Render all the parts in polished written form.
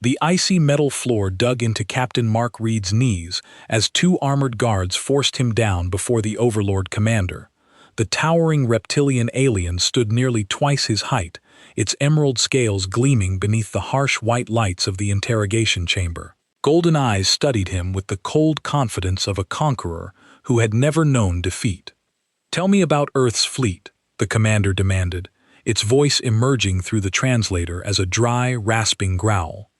The icy metal floor dug into Captain Mark Reed's knees as two armored guards forced him down before the Overlord commander. The towering reptilian alien stood nearly twice his height, its emerald scales gleaming beneath the harsh white lights of the interrogation chamber. Golden eyes studied him with the cold confidence of a conqueror who had never known defeat. "Tell me about Earth's fleet," the commander demanded, its voice emerging through the translator as a dry, rasping growl.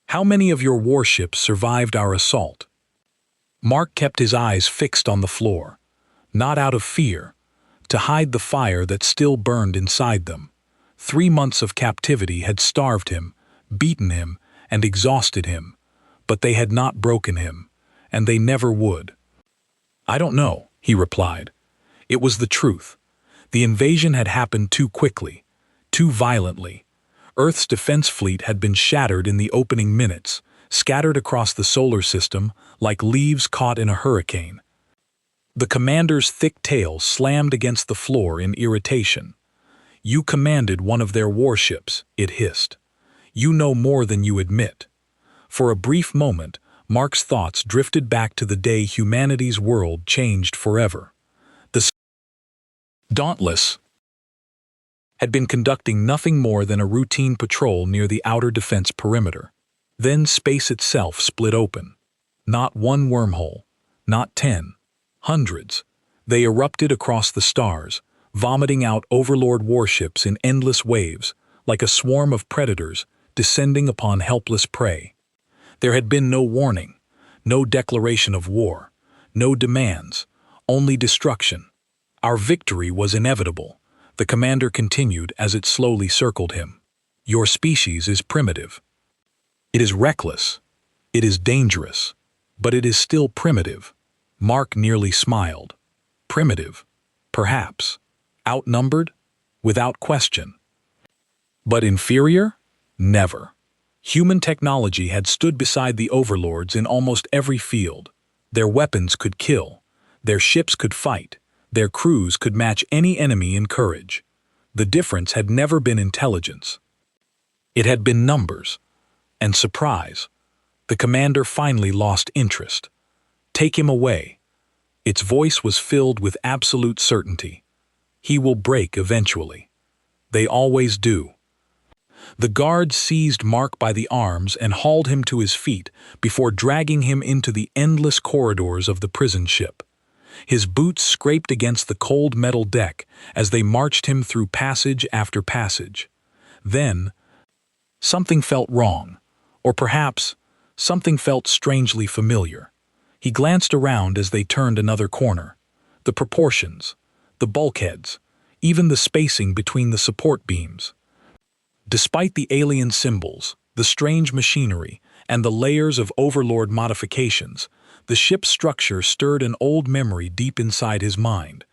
"How many of your warships survived our assault?" Mark kept his eyes fixed on the floor, not out of fear, to hide the fire that still burned inside them. 3 months of captivity had starved him, beaten him, and exhausted him, but they had not broken him, and they never would. "I don't know," he replied. It was the truth. The invasion had happened too quickly, too violently. Earth's defense fleet had been shattered in the opening minutes, scattered across the solar system like leaves caught in a hurricane. The commander's thick tail slammed against the floor in irritation. "You commanded one of their warships," it hissed. "You know more than you admit." For a brief moment, Mark's thoughts drifted back to the day humanity's world changed forever. The Dauntless had been conducting nothing more than a routine patrol near the outer defense perimeter. Then space itself split open. Not one wormhole, not 10, hundreds. They erupted across the stars, vomiting out Overlord warships in endless waves, like a swarm of predators descending upon helpless prey. There had been no warning, no declaration of war, no demands, only destruction. "Our victory was inevitable," the commander continued as it slowly circled him. "Your species is primitive. It is reckless. It is dangerous. But it is still primitive." Mark nearly smiled. Primitive? Perhaps. Outnumbered? Without question. But inferior? Never. Human technology had stood beside the overlords in almost every field. Their weapons could kill. Their ships could fight. Their crews could match any enemy in courage. The difference had never been intelligence. It had been numbers. And surprise. The commander finally lost interest. "Take him away." Its voice was filled with absolute certainty. "He will break eventually. They always do." The guard seized Mark by the arms and hauled him to his feet before dragging him into the endless corridors of the prison ship. His boots scraped against the cold metal deck as they marched him through passage after passage. Then, something felt wrong, or perhaps something felt strangely familiar. He glanced around as they turned another corner. The proportions, the bulkheads, even the spacing between the support beams. Despite the alien symbols, the strange machinery, and the layers of overlord modifications, the ship's structure stirred an old memory deep inside his mind.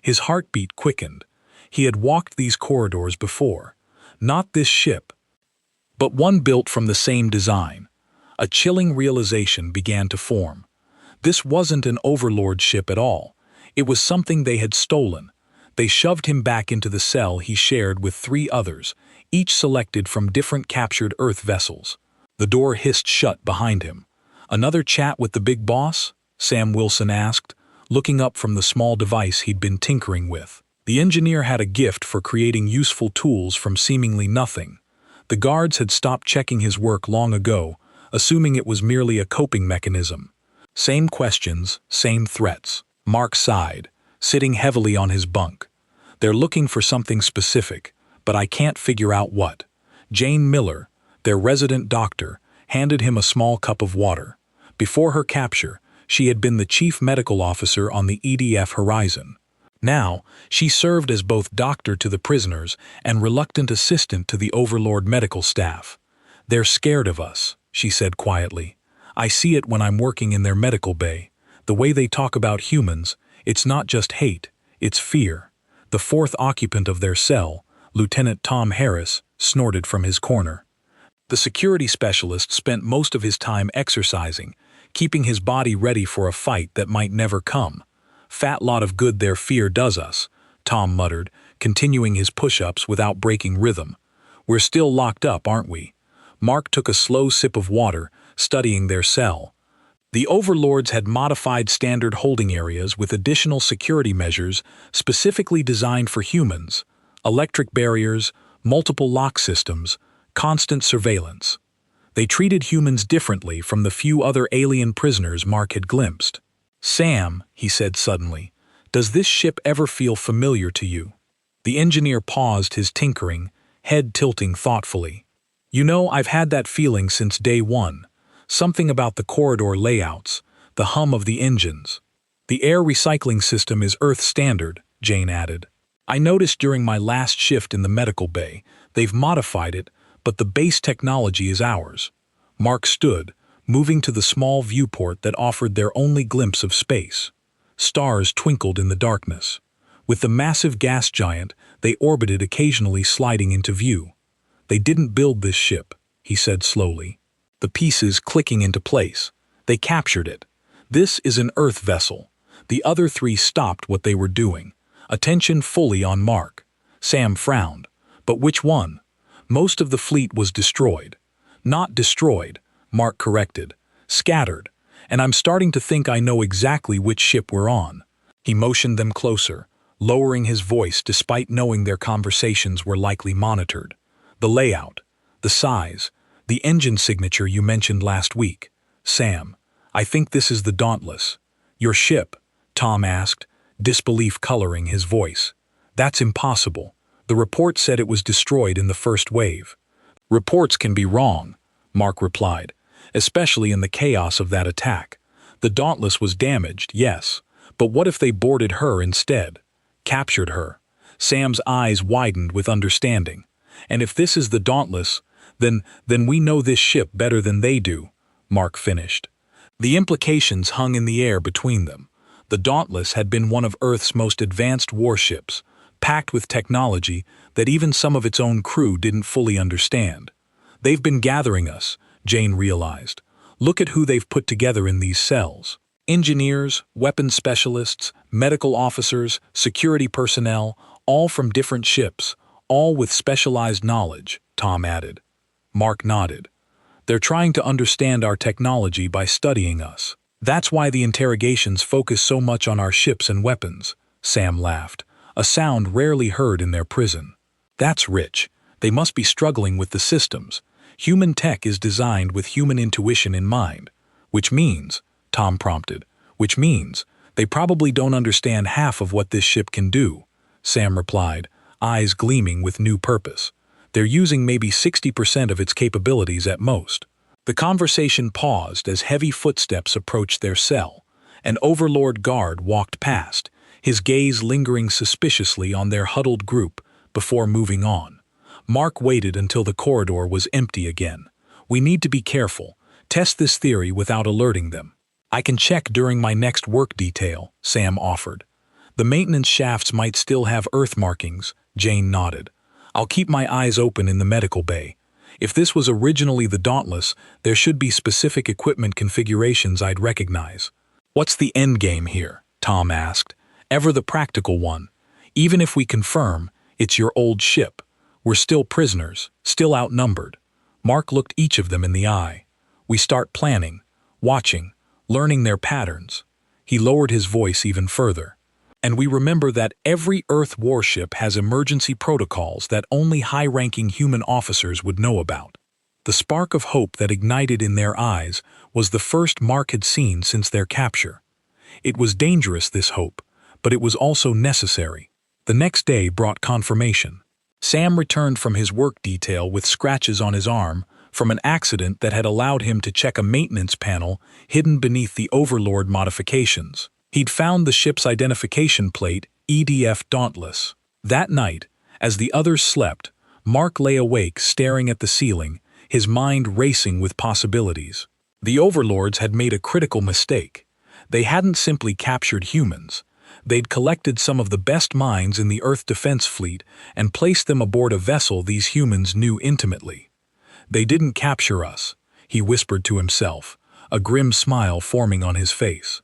His heartbeat quickened. He had walked these corridors before. Not this ship, but one built from the same design. A chilling realization began to form. This wasn't an overlord ship at all. It was something they had stolen. They shoved him back into the cell he shared with 3 others, each selected from different captured Earth vessels. The door hissed shut behind him. "Another chat with the big boss?" Sam Wilson asked, looking up from the small device he'd been tinkering with. The engineer had a gift for creating useful tools from seemingly nothing. The guards had stopped checking his work long ago, assuming it was merely a coping mechanism. Same questions, same threats. Mark sighed, sitting heavily on his bunk. "They're looking for something specific, but I can't figure out what." Jane Miller, their resident doctor, handed him a small cup of water. Before her capture, she had been the chief medical officer on the EDF Horizon. Now, she served as both doctor to the prisoners and reluctant assistant to the Overlord medical staff. "They're scared of us," she said quietly. "I see it when I'm working in their medical bay. The way they talk about humans, it's not just hate, it's fear." The 4th occupant of their cell, Lieutenant Tom Harris, snorted from his corner. The security specialist spent most of his time exercising, keeping his body ready for a fight that might never come. "Fat lot of good their fear does us," Tom muttered, continuing his push-ups without breaking rhythm. "We're still locked up, aren't we?" Mark took a slow sip of water, studying their cell. The overlords had modified standard holding areas with additional security measures specifically designed for humans: electric barriers, multiple lock systems, constant surveillance. They treated humans differently from the few other alien prisoners Mark had glimpsed. "Sam," he said suddenly, "does this ship ever feel familiar to you?" The engineer paused his tinkering, head tilting thoughtfully. "You know, I've had that feeling since day one. Something about the corridor layouts, the hum of the engines. The air recycling system is Earth standard," Jane added. "I noticed during my last shift in the medical bay, they've modified it, but the base technology is ours." Mark stood, moving to the small viewport that offered their only glimpse of space. Stars twinkled in the darkness. With the massive gas giant, they orbited, occasionally sliding into view. "They didn't build this ship," he said slowly. The pieces clicking into place. "They captured it. This is an Earth vessel." The other three stopped what they were doing, attention fully on Mark. Sam frowned. "But which one?" "Most of the fleet was destroyed." "Not destroyed," Mark corrected. "Scattered. And I'm starting to think I know exactly which ship we're on." He motioned them closer, lowering his voice despite knowing their conversations were likely monitored. "The layout, the size, the engine signature you mentioned last week. Sam, I think this is the Dauntless." "Your ship?" Tom asked, disbelief coloring his voice. "That's impossible. The report said it was destroyed in the first wave." "Reports can be wrong," Mark replied, "especially in the chaos of that attack. The Dauntless was damaged, yes, but what if they boarded her instead? Captured her?" Sam's eyes widened with understanding. "And if this is the Dauntless, then we know this ship better than they do," Mark finished. The implications hung in the air between them. The Dauntless had been one of Earth's most advanced warships, packed with technology that even some of its own crew didn't fully understand. "They've been gathering us," Jane realized. "Look at who they've put together in these cells. Engineers, weapons specialists, medical officers, security personnel, all from different ships, all with specialized knowledge," Tom added. Mark nodded. "They're trying to understand our technology by studying us. That's why the interrogations focus so much on our ships and weapons," Sam laughed, a sound rarely heard in their prison. "That's rich. They must be struggling with the systems. Human tech is designed with human intuition in mind." "Which means," Tom prompted, "which means they probably don't understand half of what this ship can do," Sam replied, eyes gleaming with new purpose. "They're using maybe 60% of its capabilities at most." The conversation paused as heavy footsteps approached their cell. An overlord guard walked past, his gaze lingering suspiciously on their huddled group before moving on. Mark waited until the corridor was empty again. "We need to be careful. Test this theory without alerting them." "I can check during my next work detail," Sam offered. "The maintenance shafts might still have Earth markings," Jane nodded. "I'll keep my eyes open in the medical bay. If this was originally the Dauntless, there should be specific equipment configurations I'd recognize." "What's the end game here?" Tom asked. "Ever the practical one. Even if we confirm it's your old ship, we're still prisoners, still outnumbered." Mark looked each of them in the eye. "We start planning, watching, learning their patterns." He lowered his voice even further. "And we remember that every Earth warship has emergency protocols that only high-ranking human officers would know about." The spark of hope that ignited in their eyes was the first Mark had seen since their capture. It was dangerous, this hope, but it was also necessary. The next day brought confirmation. Sam returned from his work detail with scratches on his arm from an accident that had allowed him to check a maintenance panel hidden beneath the Overlord modifications. He'd found the ship's identification plate, EDF Dauntless. That night, as the others slept, Mark lay awake staring at the ceiling, his mind racing with possibilities. The Overlords had made a critical mistake. They hadn't simply captured humans. They'd collected some of the best minds in the Earth Defense Fleet and placed them aboard a vessel these humans knew intimately. "They didn't capture us," he whispered to himself, a grim smile forming on his face.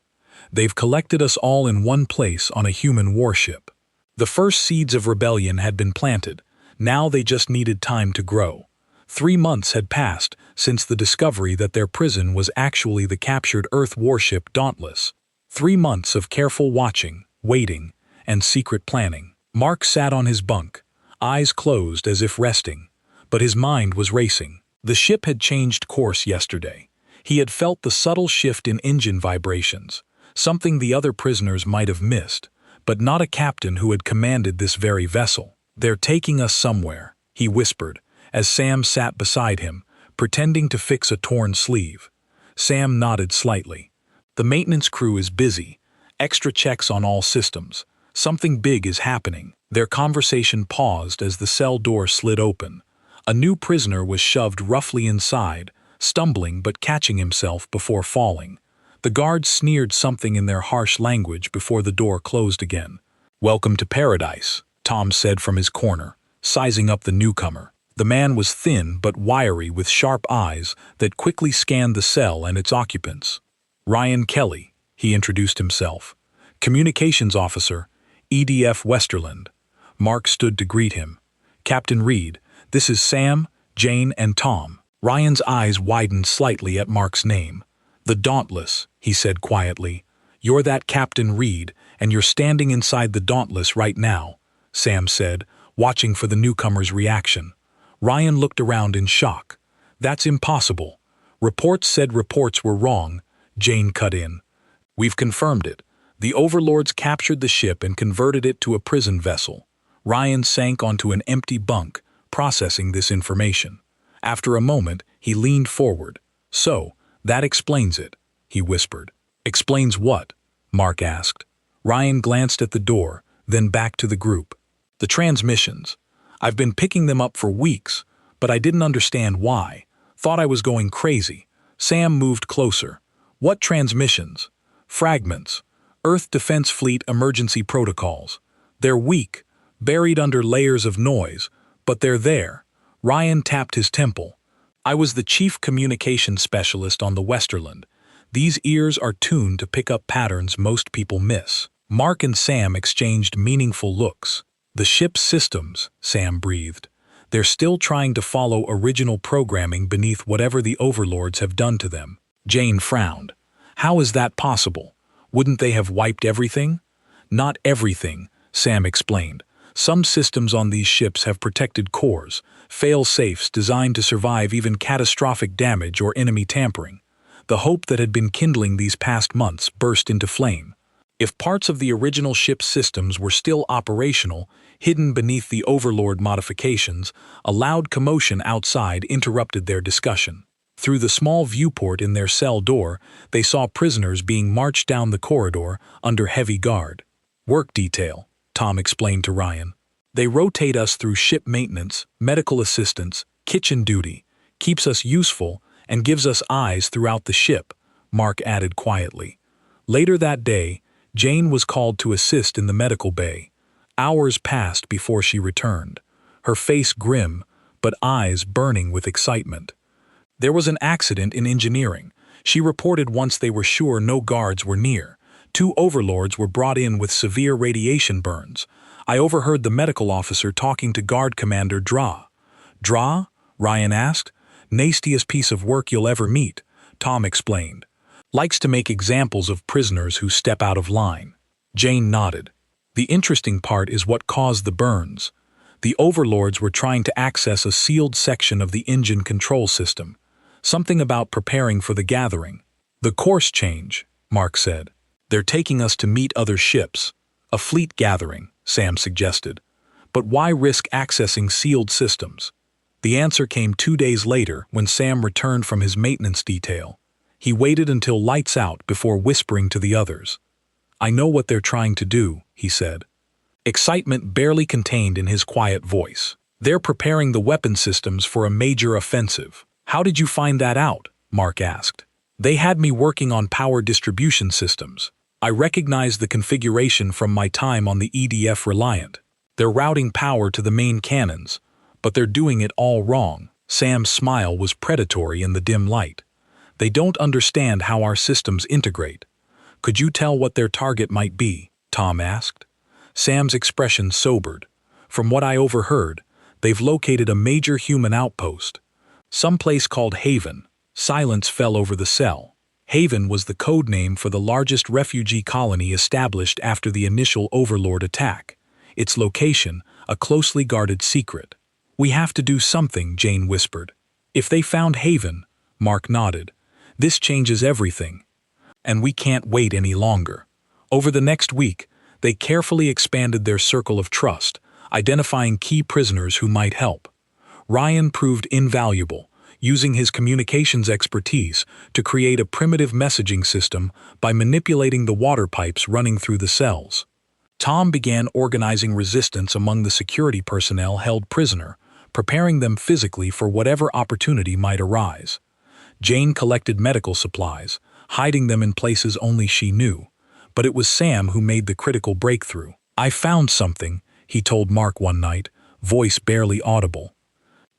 "They've collected us all in one place on a human warship." The first seeds of rebellion had been planted. Now they just needed time to grow. 3 months had passed since the discovery that their prison was actually the captured Earth warship Dauntless. 3 months of careful watching, waiting, and secret planning. Mark sat on his bunk, eyes closed as if resting, but his mind was racing. The ship had changed course yesterday. He had felt the subtle shift in engine vibrations, something the other prisoners might have missed, but not a captain who had commanded this very vessel. "They're taking us somewhere," he whispered, as Sam sat beside him, pretending to fix a torn sleeve. Sam nodded slightly. "The maintenance crew is busy. Extra checks on all systems. Something big is happening." Their conversation paused as the cell door slid open. A new prisoner was shoved roughly inside, stumbling but catching himself before falling. The guards sneered something in their harsh language before the door closed again. "Welcome to paradise," Tom said from his corner, sizing up the newcomer. The man was thin but wiry with sharp eyes that quickly scanned the cell and its occupants. "Ryan Kelly," he introduced himself. "Communications Officer, EDF Westerland." Mark stood to greet him. "Captain Reed, this is Sam, Jane, and Tom." Ryan's eyes widened slightly at Mark's name. "The Dauntless," he said quietly. "You're that Captain Reed, and you're standing inside the Dauntless right now," Sam said, watching for the newcomer's reaction. Ryan looked around in shock. "That's impossible. Reports said reports were wrong," Jane cut in. "We've confirmed it. The overlords captured the ship and converted it to a prison vessel." Ryan sank onto an empty bunk, processing this information. After a moment, he leaned forward. "So, that explains it," he whispered. "Explains what?" Mark asked. Ryan glanced at the door, then back to the group. "The transmissions. I've been picking them up for weeks, but I didn't understand why. Thought I was going crazy." Sam moved closer. "What transmissions?" "Fragments. Earth Defense Fleet emergency protocols. They're weak, buried under layers of noise, but they're there." Ryan tapped his temple. "I was the chief communication specialist on the Westerland. These ears are tuned to pick up patterns most people miss." Mark and Sam exchanged meaningful looks. "The ship's systems," Sam breathed. "They're still trying to follow original programming beneath whatever the overlords have done to them." Jane frowned. "How is that possible? Wouldn't they have wiped everything?" "Not everything," Sam explained. "Some systems on these ships have protected cores, fail-safes designed to survive even catastrophic damage or enemy tampering. The hope that had been kindling these past months burst into flame. If parts of the original ship's systems were still operational, hidden beneath the overlord modifications, a loud commotion outside interrupted their discussion. Through the small viewport in their cell door, they saw prisoners being marched down the corridor under heavy guard. "Work detail," Tom explained to Ryan. "They rotate us through ship maintenance, medical assistance, kitchen duty, keeps us useful, and gives us eyes throughout the ship," Mark added quietly. Later that day, Jane was called to assist in the medical bay. Hours passed before she returned, her face grim, but eyes burning with excitement. "There was an accident in engineering," she reported once they were sure no guards were near. "2 overlords were brought in with severe radiation burns. I overheard the medical officer talking to Guard Commander Dra." "Dra?" Ryan asked. "Nastiest piece of work you'll ever meet," Tom explained. "Likes to make examples of prisoners who step out of line." Jane nodded. "The interesting part is what caused the burns. The overlords were trying to access a sealed section of the engine control system. Something about preparing for the gathering." "The course change," Mark said. "They're taking us to meet other ships." "A fleet gathering," Sam suggested. "But why risk accessing sealed systems?" The answer came 2 days later when Sam returned from his maintenance detail. He waited until lights out before whispering to the others. "I know what they're trying to do," he said. Excitement barely contained in his quiet voice. "They're preparing the weapon systems for a major offensive." "How did you find that out?" Mark asked. "They had me working on power distribution systems. I recognized the configuration from my time on the EDF Reliant. They're routing power to the main cannons, but they're doing it all wrong." Sam's smile was predatory in the dim light. "They don't understand how our systems integrate." "Could you tell what their target might be?" Tom asked. Sam's expression sobered. "From what I overheard, they've located a major human outpost. Some place called Haven. Silence fell over the cell. Haven was the code name for the largest refugee colony established after the initial Overlord attack. Its location, a closely guarded secret. "We have to do something," Jane whispered. "If they found Haven," Mark nodded, "this changes everything. And we can't wait any longer." Over the next week, they carefully expanded their circle of trust, identifying key prisoners who might help. Ryan proved invaluable, using his communications expertise to create a primitive messaging system by manipulating the water pipes running through the cells. Tom began organizing resistance among the security personnel held prisoner, preparing them physically for whatever opportunity might arise. Jane collected medical supplies, hiding them in places only she knew, but it was Sam who made the critical breakthrough. "I found something," he told Mark one night, voice barely audible.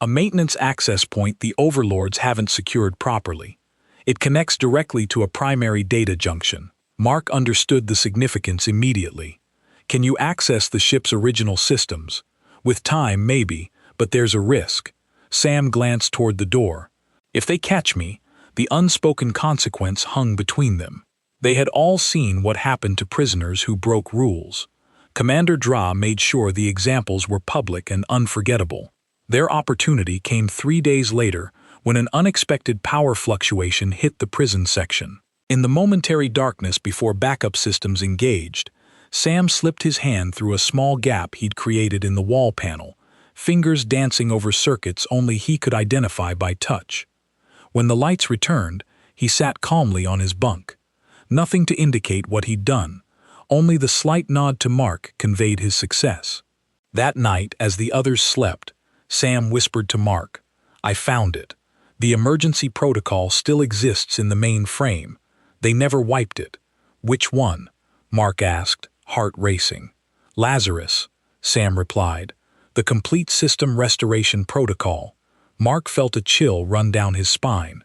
"A maintenance access point the overlords haven't secured properly. It connects directly to a primary data junction." Mark understood the significance immediately. "Can you access the ship's original systems?" "With time, maybe, but there's a risk." Sam glanced toward the door. "If they catch me," the unspoken consequence hung between them. They had all seen what happened to prisoners who broke rules. Commander Dra made sure the examples were public and unforgettable. Their opportunity came 3 days later when an unexpected power fluctuation hit the prison section. In the momentary darkness before backup systems engaged, Sam slipped his hand through a small gap he'd created in the wall panel, fingers dancing over circuits only he could identify by touch. When the lights returned, he sat calmly on his bunk. Nothing to indicate what he'd done, only the slight nod to Mark conveyed his success. That night, as the others slept, Sam whispered to Mark, "I found it. The emergency protocol still exists in the main frame. They never wiped it." "Which one?" Mark asked, heart racing. "Lazarus," Sam replied. "The complete system restoration protocol." Mark felt a chill run down his spine.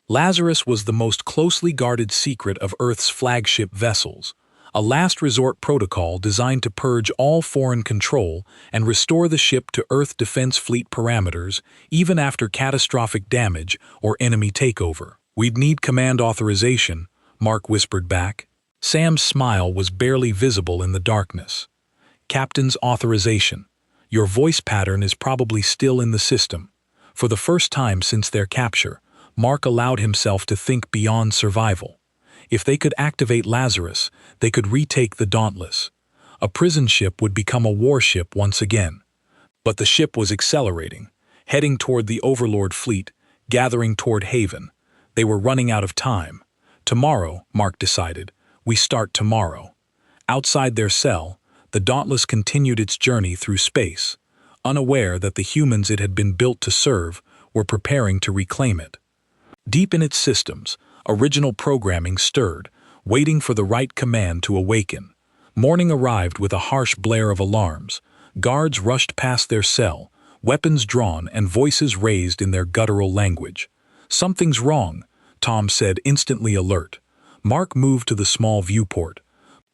Lazarus was the most closely guarded secret of Earth's flagship vessels, a last resort protocol designed to purge all foreign control and restore the ship to Earth Defense Fleet parameters even after catastrophic damage or enemy takeover. "We'd need command authorization," Mark whispered back. Sam's smile was barely visible in the darkness. "Captain's authorization. Your voice pattern is probably still in the system." For the first time since their capture, Mark allowed himself to think beyond survival. If they could activate Lazarus, they could retake the Dauntless. A prison ship would become a warship once again. But the ship was accelerating, heading toward the Overlord fleet, gathering toward Haven. They were running out of time. "Tomorrow," Mark decided, "we start tomorrow." Outside their cell, the Dauntless continued its journey through space, unaware that the humans it had been built to serve were preparing to reclaim it. Deep in its systems, original programming stirred, waiting for the right command to awaken. Morning arrived with a harsh blare of alarms. Guards rushed past their cell, weapons drawn and voices raised in their guttural language. "Something's wrong," Tom said, instantly alert. Mark moved to the small viewport.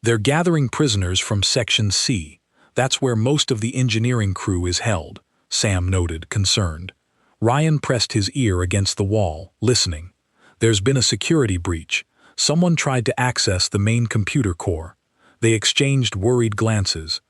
"They're gathering prisoners from Section C. That's where most of the engineering crew is held," Sam noted, concerned. Ryan pressed his ear against the wall, listening. "There's been a security breach. Someone tried to access the main computer core." They exchanged worried glances.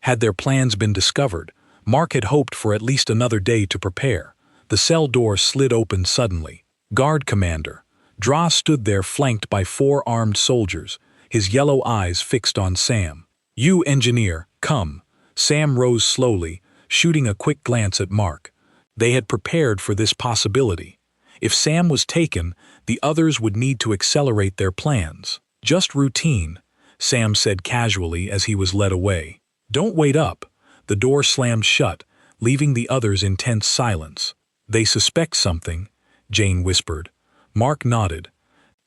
Had their plans been discovered, Mark had hoped for at least another day to prepare. The cell door slid open suddenly. "Guard Commander." Dra stood there flanked by 4 armed soldiers, his yellow eyes fixed on Sam. "You, engineer, come." Sam rose slowly, shooting a quick glance at Mark. They had prepared for this possibility. If Sam was taken, the others would need to accelerate their plans. "Just routine," Sam said casually as he was led away. "Don't wait up." The door slammed shut, leaving the others in tense silence. "They suspect something," Jane whispered. Mark nodded.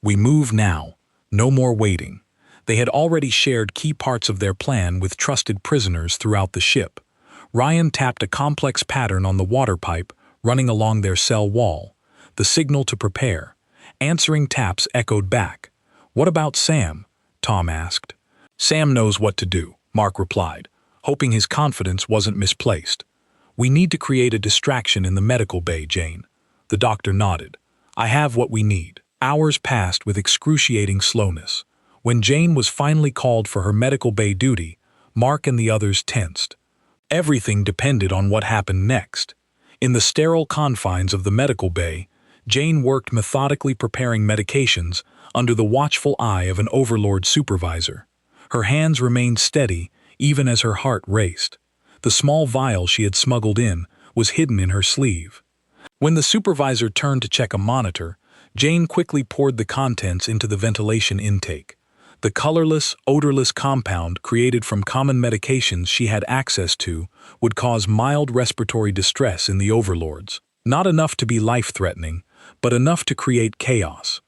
"We move now. No more waiting." They had already shared key parts of their plan with trusted prisoners throughout the ship. Ryan tapped a complex pattern on the water pipe running along their cell wall, the signal to prepare. Answering taps echoed back. "What about Sam?" Tom asked. "Sam knows what to do," Mark replied, hoping his confidence wasn't misplaced. "We need to create a distraction in the medical bay, Jane. The doctor nodded. I have what we need. Hours passed with excruciating slowness. When Jane was finally called for her medical bay duty, Mark and the others tensed. Everything depended on what happened next. In the sterile confines of the medical bay, Jane worked methodically preparing medications under the watchful eye of an overlord supervisor. Her hands remained steady even as her heart raced. The small vial she had smuggled in was hidden in her sleeve. When the supervisor turned to check a monitor, Jane quickly poured the contents into the ventilation intake. The colorless, odorless compound created from common medications she had access to would cause mild respiratory distress in the overlords. Not enough to be life-threatening, but enough to create chaos.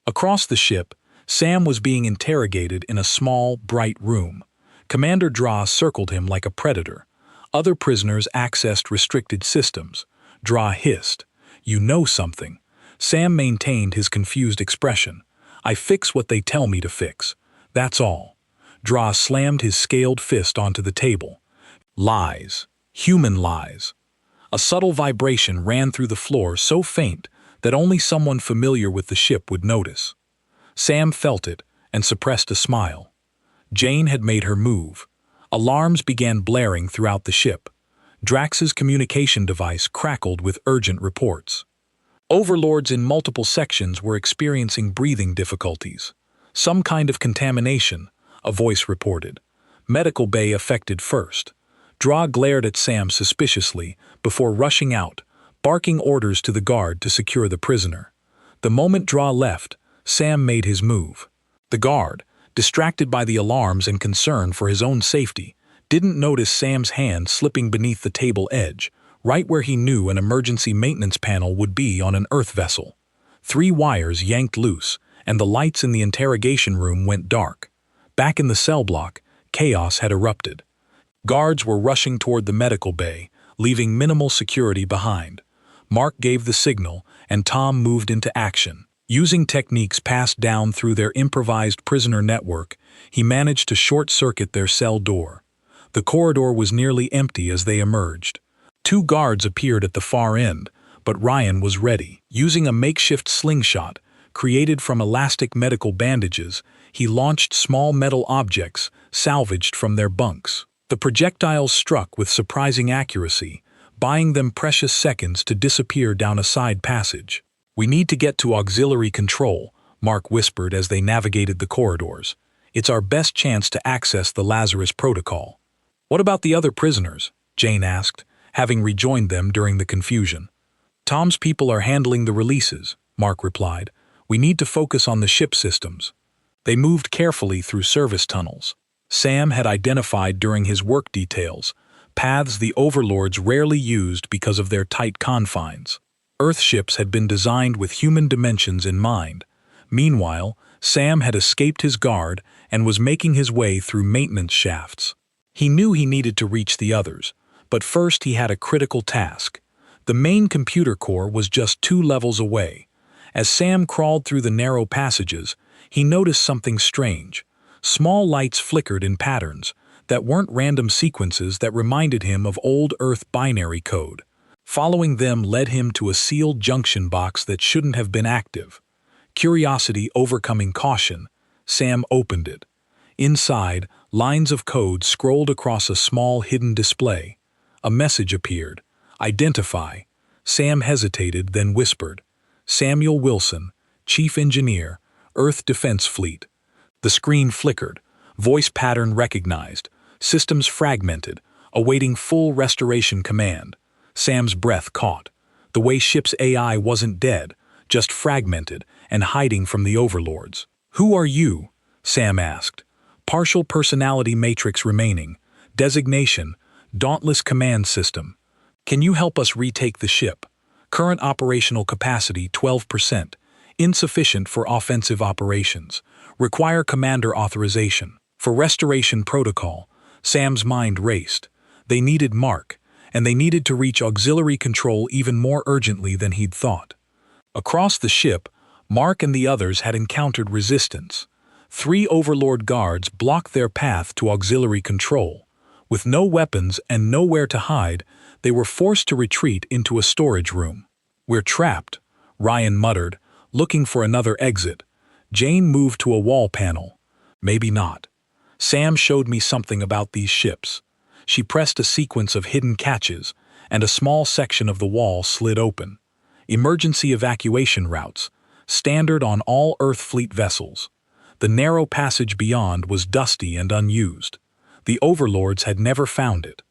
Across the ship, Sam was being interrogated in a small, bright room. Commander Dra circled him like a predator. Other prisoners accessed restricted systems. Dra hissed, "You know something." Sam maintained his confused expression. "I fix what they tell me to fix. That's all." Dra slammed his scaled fist onto the table. Lies. Human lies. A subtle vibration ran through the floor so faint that only someone familiar with the ship would notice. Sam felt it and suppressed a smile. Jane had made her move. Alarms began blaring throughout the ship. Drax's communication device crackled with urgent reports. Overlords in multiple sections were experiencing breathing difficulties. Some kind of contamination, a voice reported. Medical bay affected first. Dra glared at Sam suspiciously before rushing out, barking orders to the guard to secure the prisoner. The moment Dra left, Sam made his move. The guard, distracted by the alarms and concern for his own safety, didn't notice Sam's hand slipping beneath the table edge, right where he knew an emergency maintenance panel would be on an Earth vessel. 3 wires yanked loose, and the lights in the interrogation room went dark. Back in the cell block, chaos had erupted. Guards were rushing toward the medical bay, leaving minimal security behind. Mark gave the signal, and Tom moved into action. Using techniques passed down through their improvised prisoner network, he managed to short-circuit their cell door. The corridor was nearly empty as they emerged. 2 guards appeared at the far end, but Ryan was ready. Using a makeshift slingshot, created from elastic medical bandages, he launched small metal objects salvaged from their bunks. The projectiles struck with surprising accuracy, buying them precious seconds to disappear down a side passage. "We need to get to auxiliary control," Mark whispered as they navigated the corridors. "It's our best chance to access the Lazarus Protocol." "What about the other prisoners?" Jane asked, having rejoined them during the confusion. "Tom's people are handling the releases," Mark replied. "We need to focus on the ship systems." They moved carefully through service tunnels. Sam had identified during his work details paths the overlords rarely used because of their tight confines. Earth ships had been designed with human dimensions in mind. Meanwhile, Sam had escaped his guard and was making his way through maintenance shafts. He knew he needed to reach the others, but first he had a critical task. The main computer core was just 2 levels away. As Sam crawled through the narrow passages, he noticed something strange. Small lights flickered in patterns that weren't random sequences that reminded him of old Earth binary code. Following them led him to a sealed junction box that shouldn't have been active. Curiosity overcoming caution, Sam opened it. Inside, lines of code scrolled across a small hidden display. A message appeared. "Identify." Sam hesitated, then whispered, "Samuel Wilson, Chief Engineer, Earth Defense Fleet." The screen flickered. Voice pattern recognized. Systems fragmented, awaiting full restoration command. Sam's breath caught. The way ship's AI wasn't dead, just fragmented and hiding from the overlords. "Who are you?" Sam asked. "Partial personality matrix remaining. Designation, Dauntless Command System. Can you help us retake the ship? Current operational capacity 12%. Insufficient for offensive operations. Require commander authorization." For restoration protocol, Sam's mind raced. They needed Mark, and they needed to reach auxiliary control even more urgently than he'd thought. Across the ship, Mark and the others had encountered resistance. 3 overlord guards blocked their path to auxiliary control. With no weapons and nowhere to hide, they were forced to retreat into a storage room. "We're trapped," Ryan muttered, looking for another exit. Jane moved to a wall panel. "Maybe not. Sam showed me something about these ships." She pressed a sequence of hidden catches, and a small section of the wall slid open. Emergency evacuation routes, standard on all Earth fleet vessels. The narrow passage beyond was dusty and unused. The overlords had never found it.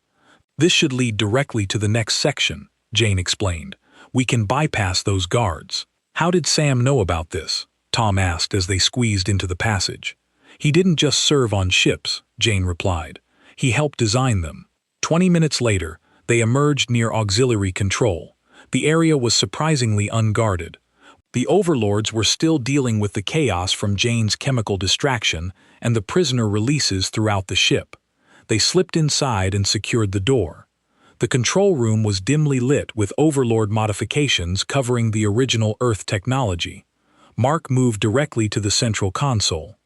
"This should lead directly to the next section," Jane explained. "We can bypass those guards." "How did Sam know about this?" Tom asked as they squeezed into the passage. "He didn't just serve on ships," Jane replied. "He helped design them." 20 minutes later, they emerged near auxiliary control. The area was surprisingly unguarded. The overlords were still dealing with the chaos from Jane's chemical distraction and the prisoner releases throughout the ship. They slipped inside and secured the door. The control room was dimly lit with overlord modifications covering the original Earth technology. Mark moved directly to the central console.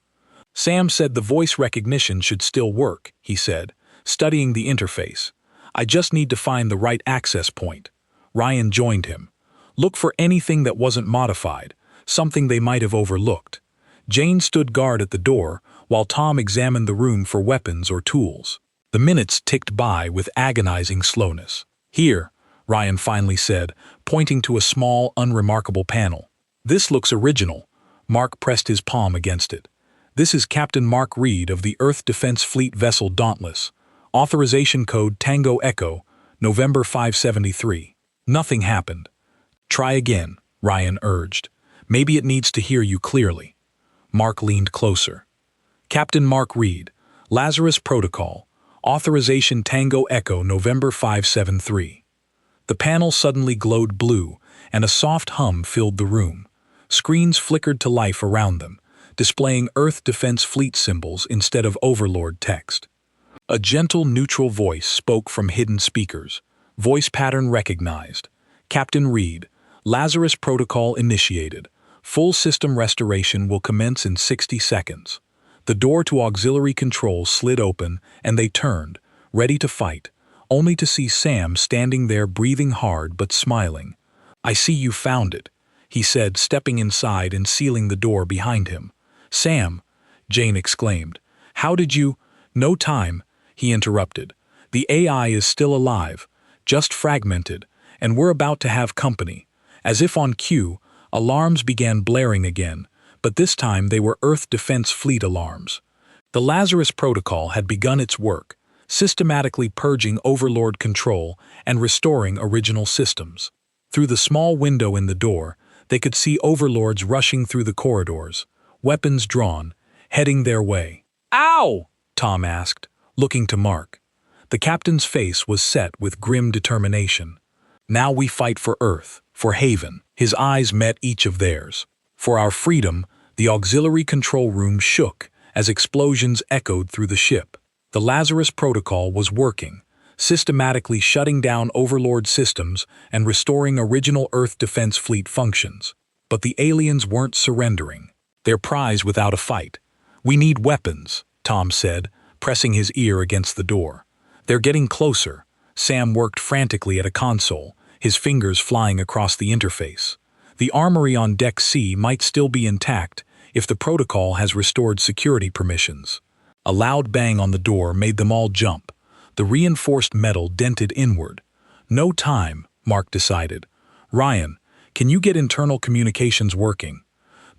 "Sam said the voice recognition should still work," he said, studying the interface. "I just need to find the right access point." Ryan joined him. "Look for anything that wasn't modified, something they might have overlooked." Jane stood guard at the door, while Tom examined the room for weapons or tools. The minutes ticked by with agonizing slowness. "Here," Ryan finally said, pointing to a small, unremarkable panel. "This looks original." Mark pressed his palm against it. "This is Captain Mark Reed of the Earth Defense Fleet vessel Dauntless. Authorization code Tango Echo, November 573. Nothing happened." "Try again," Ryan urged. "Maybe it needs to hear you clearly." Mark leaned closer. "Captain Mark Reed, Lazarus Protocol, Authorization Tango Echo, November 573. The panel suddenly glowed blue, and a soft hum filled the room. Screens flickered to life around them, displaying Earth Defense Fleet symbols instead of Overlord text. A gentle, neutral voice spoke from hidden speakers. Voice pattern recognized. "Captain Reed, Lazarus Protocol initiated. Full system restoration will commence in 60 seconds. The door to auxiliary control slid open, and they turned, ready to fight, only to see Sam standing there breathing hard but smiling. "I see you found it," he said, stepping inside and sealing the door behind him. "Sam," Jane exclaimed. "How did you—" "No time," he interrupted. "The AI is still alive, just fragmented, and we're about to have company." As if on cue, alarms began blaring again, but this time they were Earth Defense Fleet alarms. The Lazarus Protocol had begun its work, systematically purging Overlord control and restoring original systems. Through the small window in the door, they could see Overlords rushing through the corridors, weapons drawn, heading their way. "Ow!" Tom asked, looking to Mark. The captain's face was set with grim determination. "Now we fight for Earth, for Haven." His eyes met each of theirs. "For our freedom." The auxiliary control room shook as explosions echoed through the ship. The Lazarus Protocol was working, systematically shutting down Overlord systems and restoring original Earth Defense Fleet functions. But the aliens weren't surrendering. Their prize without a fight. "We need weapons," Tom said, pressing his ear against the door. "They're getting closer." Sam worked frantically at a console, his fingers flying across the interface. The armory on Deck C might still be intact if the protocol has restored security permissions. A loud bang on the door made them all jump. The reinforced metal dented inward. "No time," Mark decided. "Ryan, can you get internal communications working?"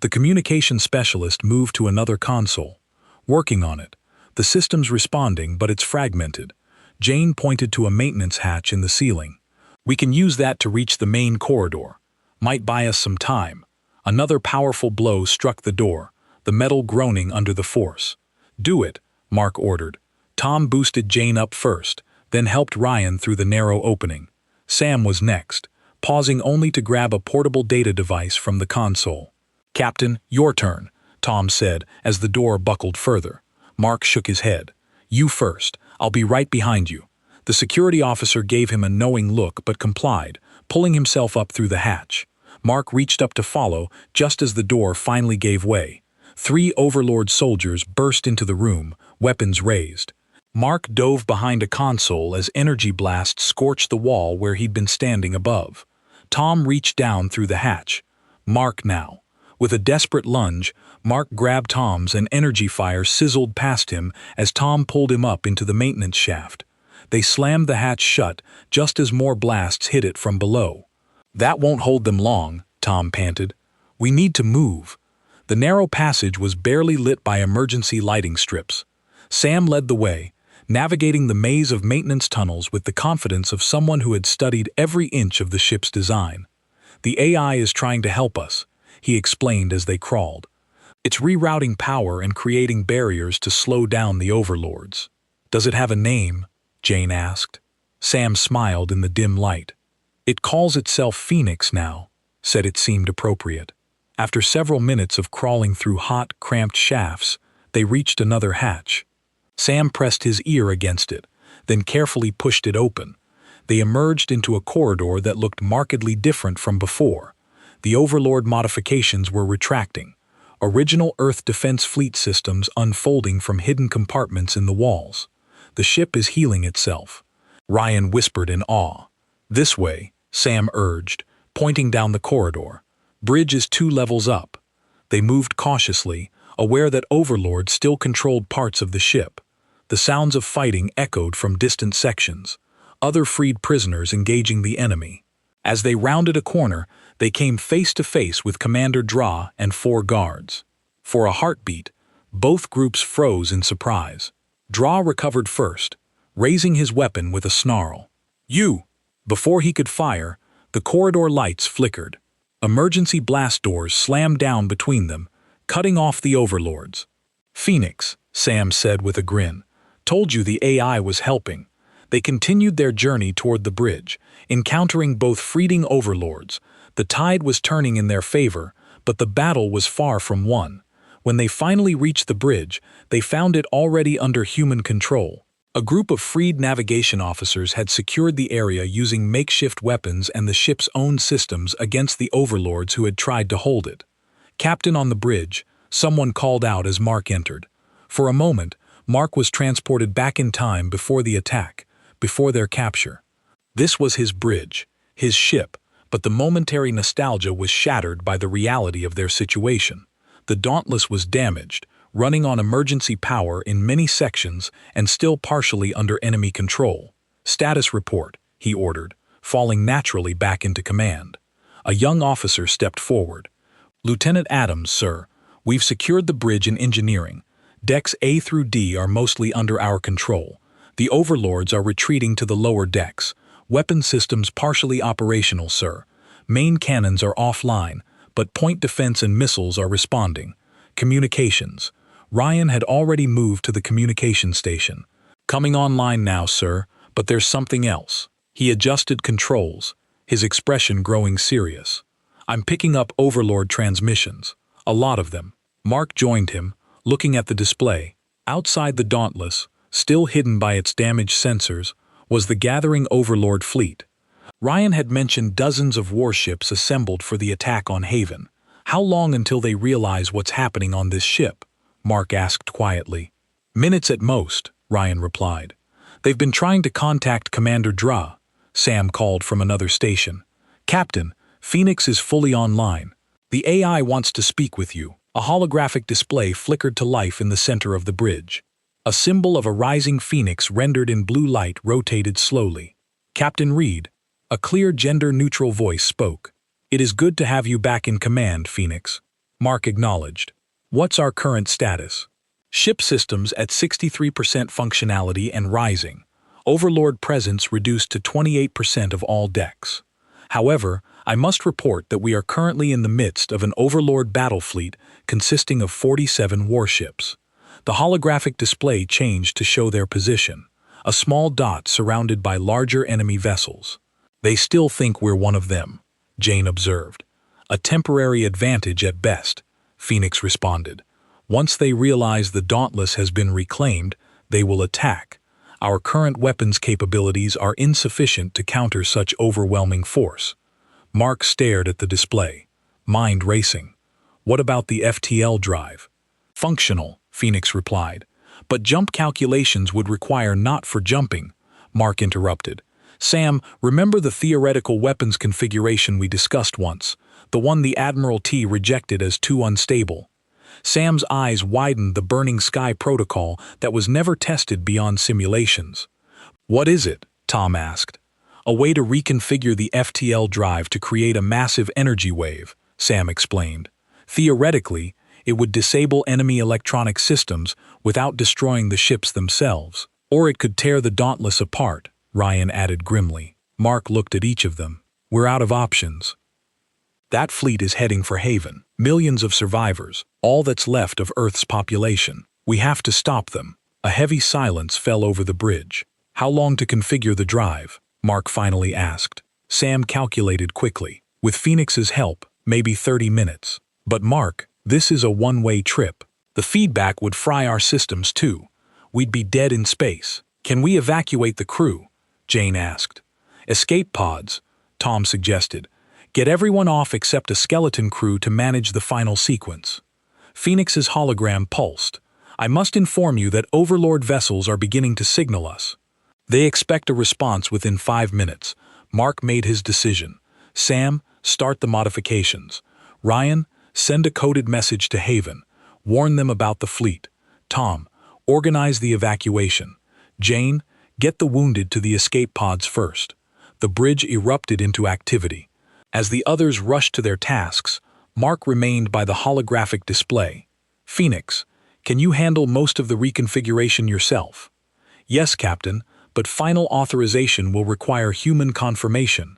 The communication specialist moved to another console. "Working on it. The system's responding, but it's fragmented." Jane pointed to a maintenance hatch in the ceiling. "We can use that to reach the main corridor. Might buy us some time." Another powerful blow struck the door, the metal groaning under the force. "Do it," Mark ordered. Tom boosted Jane up first, then helped Ryan through the narrow opening. Sam was next, pausing only to grab a portable data device from the console. "Captain, your turn," Tom said as the door buckled further. Mark shook his head. "You first. I'll be right behind you." The security officer gave him a knowing look but complied, pulling himself up through the hatch. Mark reached up to follow just as the door finally gave way. 3 Overlord soldiers burst into the room, weapons raised. Mark dove behind a console as energy blasts scorched the wall where he'd been standing above. Tom reached down through the hatch. Mark now. With a desperate lunge, Mark grabbed Tom's and energy fire sizzled past him as Tom pulled him up into the maintenance shaft. They slammed the hatch shut just as more blasts hit it from below. "That won't hold them long," Tom panted. "We need to move." The narrow passage was barely lit by emergency lighting strips. Sam led the way, navigating the maze of maintenance tunnels with the confidence of someone who had studied every inch of the ship's design. "The AI is trying to help us," he explained as they crawled. "It's rerouting power and creating barriers to slow down the overlords." "Does it have a name?" Jane asked. Sam smiled in the dim light. "It calls itself Phoenix now," said it seemed appropriate. After several minutes of crawling through hot, cramped shafts, they reached another hatch. Sam pressed his ear against it, then carefully pushed it open. They emerged into a corridor that looked markedly different from before. The Overlord modifications were retracting, original Earth Defense Fleet systems unfolding from hidden compartments in the walls. "The ship is healing itself," Ryan whispered in awe. "This way," Sam urged, pointing down the corridor. "Bridge is 2 levels up." They moved cautiously, aware that Overlord still controlled parts of the ship. The sounds of fighting echoed from distant sections, other freed prisoners engaging the enemy. As they rounded a corner, they came face to face with Commander Dra and 4 guards. For a heartbeat, both groups froze in surprise. Dra recovered first, raising his weapon with a snarl. "You!" Before he could fire, the corridor lights flickered. Emergency blast doors slammed down between them, cutting off the overlords. "Phoenix," Sam said with a grin. "Told you the AI was helping." They continued their journey toward the bridge, encountering both fleeting overlords. The tide was turning in their favor, but the battle was far from won. When they finally reached the bridge, they found it already under human control. A group of freed navigation officers had secured the area using makeshift weapons and the ship's own systems against the overlords who had tried to hold it. "Captain on the bridge," someone called out as Mark entered. For a moment, Mark was transported back in time before the attack, before their capture. This was his bridge, his ship, but the momentary nostalgia was shattered by the reality of their situation. The Dauntless was damaged, running on emergency power in many sections and still partially under enemy control. "Status report," he ordered, falling naturally back into command. A young officer stepped forward. "Lieutenant Adams, sir, we've secured the bridge in engineering. Decks A through D are mostly under our control. The overlords are retreating to the lower decks. Weapon systems partially operational, sir. Main cannons are offline, but point defense and missiles are responding. Communications." Ryan had already moved to the communication station. "Coming online now, sir, but there's something else." He adjusted controls, his expression growing serious. "I'm picking up overlord transmissions. A lot of them." Mark joined him, looking at the display. Outside the Dauntless, still hidden by its damaged sensors, was the gathering overlord fleet. Ryan had mentioned dozens of warships assembled for the attack on Haven. "How long until they realize what's happening on this ship?" Mark asked quietly. "Minutes at most," Ryan replied. "They've been trying to contact Commander Dra," Sam called from another station. "Captain, Phoenix is fully online. The AI wants to speak with you." A holographic display flickered to life in the center of the bridge. A symbol of a rising phoenix rendered in blue light rotated slowly. "Captain Reed," a clear gender-neutral voice spoke. "It is good to have you back in command, Phoenix." Mark acknowledged. "What's our current status?" "Ship systems at 63% functionality and rising. Overlord presence reduced to 28% of all decks. However, I must report that we are currently in the midst of an Overlord battle fleet consisting of 47 warships." The holographic display changed to show their position, a small dot surrounded by larger enemy vessels. "They still think we're one of them," Jane observed. "A temporary advantage at best," Phoenix responded. "Once they realize the Dauntless has been reclaimed, they will attack. Our current weapons capabilities are insufficient to counter such overwhelming force." Mark stared at the display, mind racing. "What about the FTL drive?" "Functional," Phoenix replied. "But jump calculations would require not for jumping," Mark interrupted. Sam, remember the theoretical weapons configuration we discussed once? The one the Admiralty rejected as too unstable. Sam's eyes widened. The burning sky protocol that was never tested beyond simulations. What is it? Tom asked. A way to reconfigure the FTL drive to create a massive energy wave, Sam explained. Theoretically, it would disable enemy electronic systems without destroying the ships themselves. Or it could tear the Dauntless apart, Ryan added grimly. Mark looked at each of them. We're out of options. That fleet is heading for Haven. Millions of survivors, all that's left of Earth's population. We have to stop them. A heavy silence fell over the bridge. How long to configure the drive? Mark finally asked. Sam calculated quickly. With Phoenix's help, maybe 30 minutes. But Mark, this is a one-way trip. The feedback would fry our systems too. We'd be dead in space. Can we evacuate the crew? Jane asked. Escape pods, Tom suggested. Get everyone off except a skeleton crew to manage the final sequence. Phoenix's hologram pulsed. I must inform you that Overlord vessels are beginning to signal us. They expect a response within 5 minutes. Mark made his decision. Sam, start the modifications. Ryan, send a coded message to Haven. Warn them about the fleet. Tom, organize the evacuation. Jane, get the wounded to the escape pods first. The bridge erupted into activity. As the others rushed to their tasks, Mark remained by the holographic display. Phoenix, can you handle most of the reconfiguration yourself? Yes, Captain, but final authorization will require human confirmation.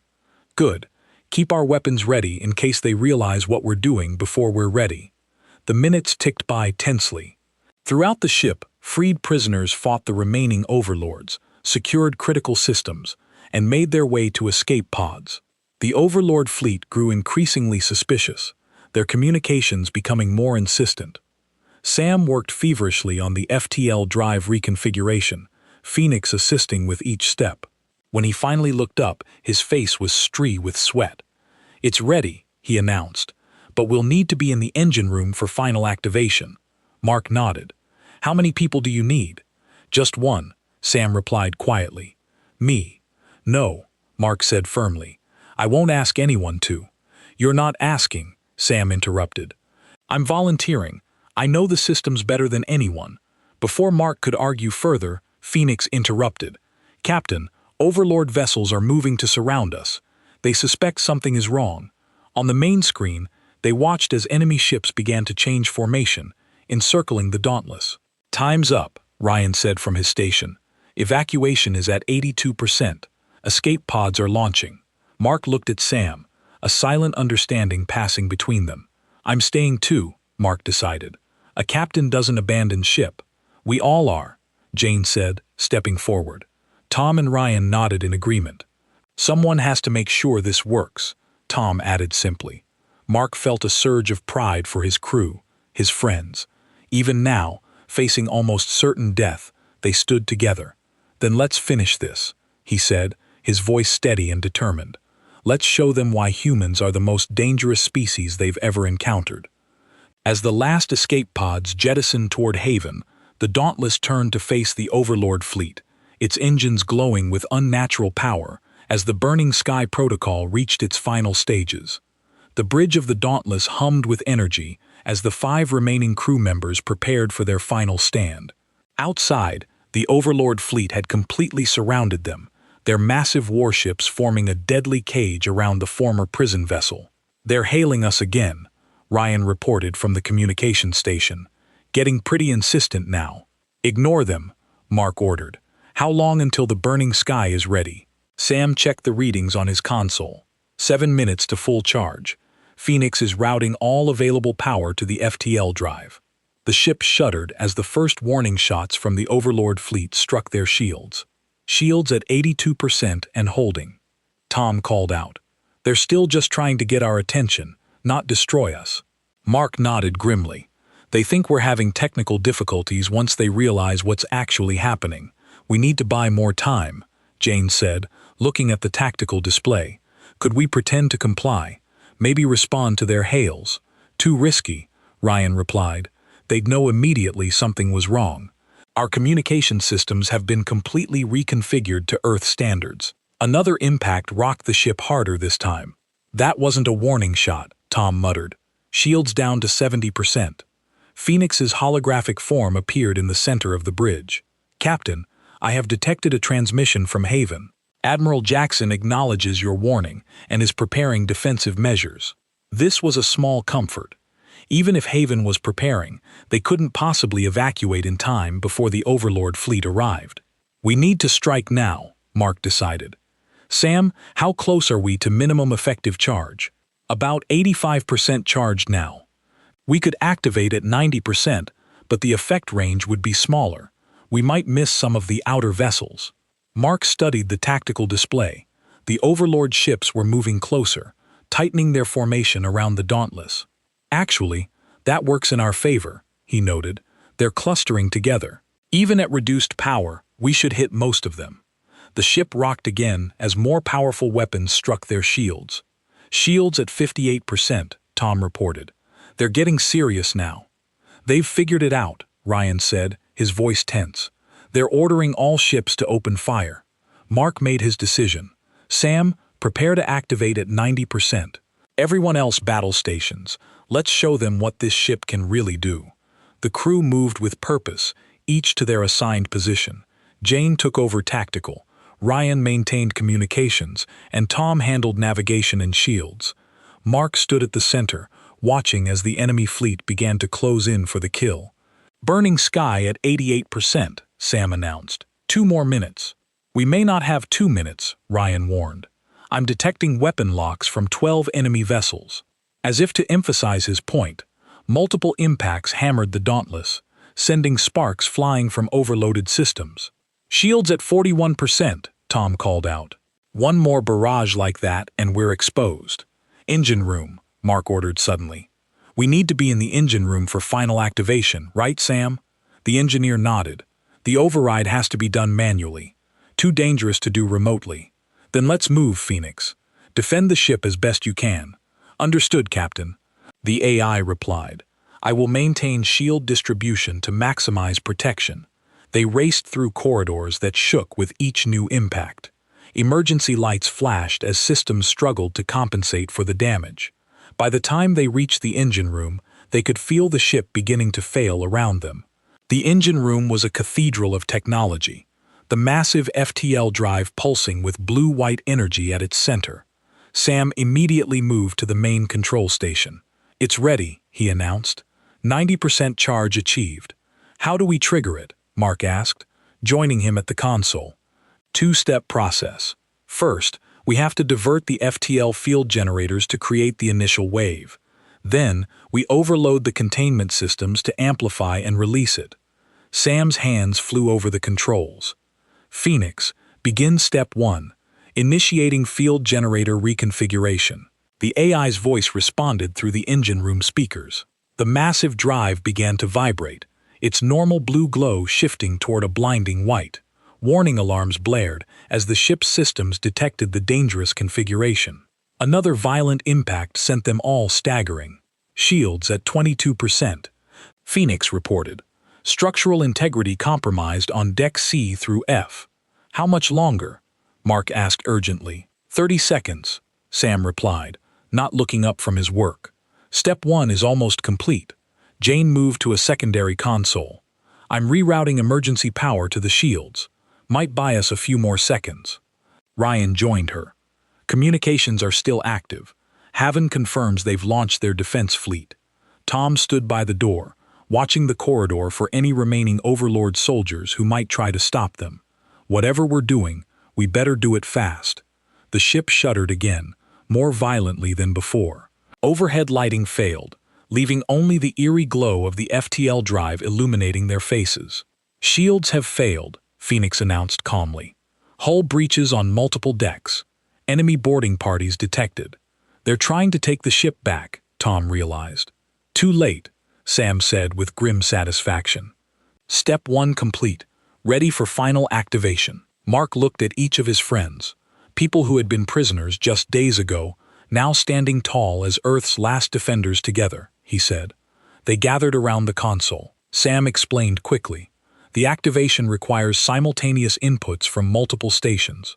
Good. Keep our weapons ready in case they realize what we're doing before we're ready. The minutes ticked by tensely. Throughout the ship, freed prisoners fought the remaining overlords, secured critical systems, and made their way to escape pods. The Overlord fleet grew increasingly suspicious, their communications becoming more insistent. Sam worked feverishly on the FTL drive reconfiguration, Phoenix assisting with each step. When he finally looked up, his face was streaked with sweat. It's ready, he announced, but we'll need to be in the engine room for final activation. Mark nodded. How many people do you need? Just one, Sam replied quietly. Me. No, Mark said firmly. I won't ask anyone to. You're not asking, Sam interrupted. I'm volunteering. I know the systems better than anyone. Before Mark could argue further, Phoenix interrupted. Captain, Overlord vessels are moving to surround us. They suspect something is wrong. On the main screen, they watched as enemy ships began to change formation, encircling the Dauntless. Time's up, Ryan said from his station. Evacuation is at 82%. Escape pods are launching. Mark looked at Sam, a silent understanding passing between them. I'm staying too, Mark decided. A captain doesn't abandon ship. We all are, Jane said, stepping forward. Tom and Ryan nodded in agreement. Someone has to make sure this works, Tom added simply. Mark felt a surge of pride for his crew, his friends. Even now, facing almost certain death, they stood together. Then let's finish this, he said, his voice steady and determined. Let's show them why humans are the most dangerous species they've ever encountered. As the last escape pods jettisoned toward Haven, the Dauntless turned to face the Overlord fleet, its engines glowing with unnatural power as the burning sky protocol reached its final stages. The bridge of the Dauntless hummed with energy as the 5 remaining crew members prepared for their final stand. Outside, the Overlord fleet had completely surrounded them, their massive warships forming a deadly cage around the former prison vessel. They're hailing us again, Ryan reported from the communication station. Getting pretty insistent now. Ignore them, Mark ordered. How long until the burning sky is ready? Sam checked the readings on his console. 7 minutes to full charge. Phoenix is routing all available power to the FTL drive. The ship shuddered as the first warning shots from the Overlord fleet struck their shields. Shields at 82% and holding. Tom called out. They're still just trying to get our attention, not destroy us. Mark nodded grimly. They think we're having technical difficulties once they realize what's actually happening. We need to buy more time, Jane said, looking at the tactical display. Could we pretend to comply? Maybe respond to their hails? Too risky, Ryan replied. They'd know immediately something was wrong. Our communication systems have been completely reconfigured to Earth standards. Another impact rocked the ship harder this time. "That wasn't a warning shot," Tom muttered. "Shields down to 70%. Phoenix's holographic form appeared in the center of the bridge. "Captain, I have detected a transmission from Haven. Admiral Jackson acknowledges your warning and is preparing defensive measures." This was a small comfort. Even if Haven was preparing, they couldn't possibly evacuate in time before the Overlord fleet arrived. "We need to strike now," Mark decided. "Sam, how close are we to minimum effective charge?" "About 85% charged now. We could activate at 90%, but the effect range would be smaller. We might miss some of the outer vessels." Mark studied the tactical display. The Overlord ships were moving closer, tightening their formation around the Dauntless. "Actually, that works in our favor," he noted. "They're clustering together. Even at reduced power, we should hit most of them." The ship rocked again as more powerful weapons struck their shields. "Shields at 58%, Tom reported. "They're getting serious now." "They've figured it out," Ryan said, his voice tense. "They're ordering all ships to open fire." Mark made his decision. "Sam, prepare to activate at 90%. Everyone else battle stations. Let's show them what this ship can really do." The crew moved with purpose, each to their assigned position. Jane took over tactical, Ryan maintained communications, and Tom handled navigation and shields. Mark stood at the center, watching as the enemy fleet began to close in for the kill. "Burning sky at 88%, Sam announced. 2 more minutes." "We may not have 2 minutes, Ryan warned. "I'm detecting weapon locks from 12 enemy vessels." As if to emphasize his point, multiple impacts hammered the Dauntless, sending sparks flying from overloaded systems. "Shields at 41%, Tom called out. "One more barrage like that and we're exposed." "Engine room," Mark ordered suddenly. "We need to be in the engine room for final activation, right, Sam?" The engineer nodded. "The override has to be done manually. Too dangerous to do remotely." "Then let's move, Phoenix. Defend the ship as best you can." "Understood, Captain." The AI replied. "I will maintain shield distribution to maximize protection." They raced through corridors that shook with each new impact. Emergency lights flashed as systems struggled to compensate for the damage. By the time they reached the engine room, they could feel the ship beginning to fail around them. The engine room was a cathedral of technology, the massive FTL drive pulsing with blue-white energy at its center. Sam immediately moved to the main control station. "It's ready," he announced. 90% charge achieved." "How do we trigger it?" Mark asked, joining him at the console. "Two-step process. First, we have to divert the FTL field generators to create the initial wave. Then, we overload the containment systems to amplify and release it." Sam's hands flew over the controls. "Phoenix, begin step 1, initiating field generator reconfiguration." The AI's voice responded through the engine room speakers. The massive drive began to vibrate, its normal blue glow shifting toward a blinding white. Warning alarms blared as the ship's systems detected the dangerous configuration. Another violent impact sent them all staggering. "Shields at 22%. Phoenix reported. "Structural integrity compromised on Deck C through F." "How much longer?" Mark asked urgently. 30 seconds, Sam replied, not looking up from his work. "Step 1 is almost complete." Jane moved to a secondary console. "I'm rerouting emergency power to the shields. Might buy us a few more seconds." Ryan joined her. "Communications are still active. Haven confirms they've launched their defense fleet." Tom stood by the door, watching the corridor for any remaining Overlord soldiers who might try to stop them. "Whatever we're doing, we better do it fast." The ship shuddered again, more violently than before. Overhead lighting failed, leaving only the eerie glow of the FTL drive illuminating their faces. "Shields have failed," Phoenix announced calmly. "Hull breaches on multiple decks. Enemy boarding parties detected." "They're trying to take the ship back," Tom realized. "Too late," Sam said with grim satisfaction. "Step 1 complete, ready for final activation." Mark looked at each of his friends, people who had been prisoners just days ago, now standing tall as Earth's last defenders together, he said. They gathered around the console. Sam explained quickly. "The activation requires simultaneous inputs from multiple stations."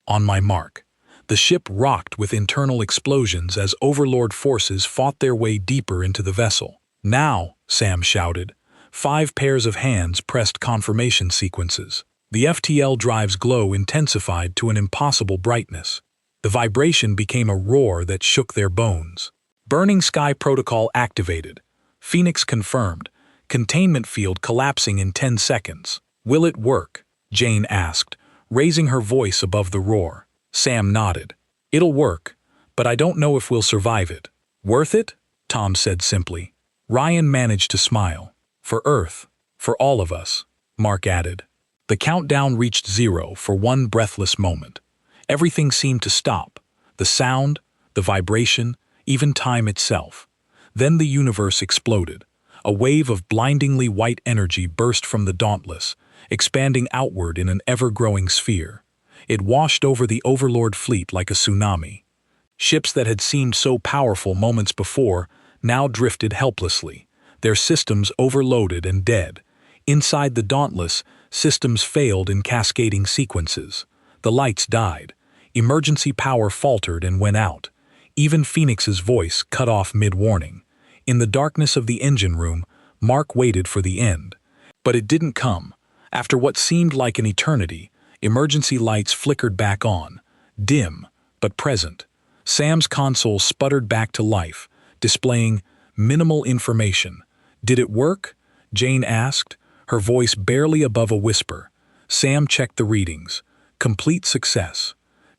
On my mark. The ship rocked with internal explosions as Overlord forces fought their way deeper into the vessel. Now, Sam shouted. 5 pairs of hands pressed confirmation sequences. The FTL drive's glow intensified to an impossible brightness. The vibration became a roar that shook their bones. Burning Sky Protocol activated. Phoenix confirmed. Containment field collapsing in 10 seconds. Will it work? Jane asked, raising her voice above the roar. Sam nodded. It'll work, but I don't know if we'll survive it. Worth it? Tom said simply. Ryan managed to smile. For Earth. For all of us, Mark added. The countdown reached 0 for one breathless moment. Everything seemed to stop. The sound, the vibration, even time itself. Then the universe exploded. A wave of blindingly white energy burst from the Dauntless, expanding outward in an ever-growing sphere. It washed over the Overlord fleet like a tsunami. Ships that had seemed so powerful moments before now drifted helplessly, their systems overloaded and dead. Inside the Dauntless, systems failed in cascading sequences. The lights died. Emergency power faltered and went out. Even Phoenix's voice cut off mid-warning. In the darkness of the engine room, Mark waited for the end. But it didn't come. After what seemed like an eternity, emergency lights flickered back on, dim, but present. Sam's console sputtered back to life, displaying minimal information. Did it work? Jane asked, her voice barely above a whisper. Sam checked the readings. Complete success.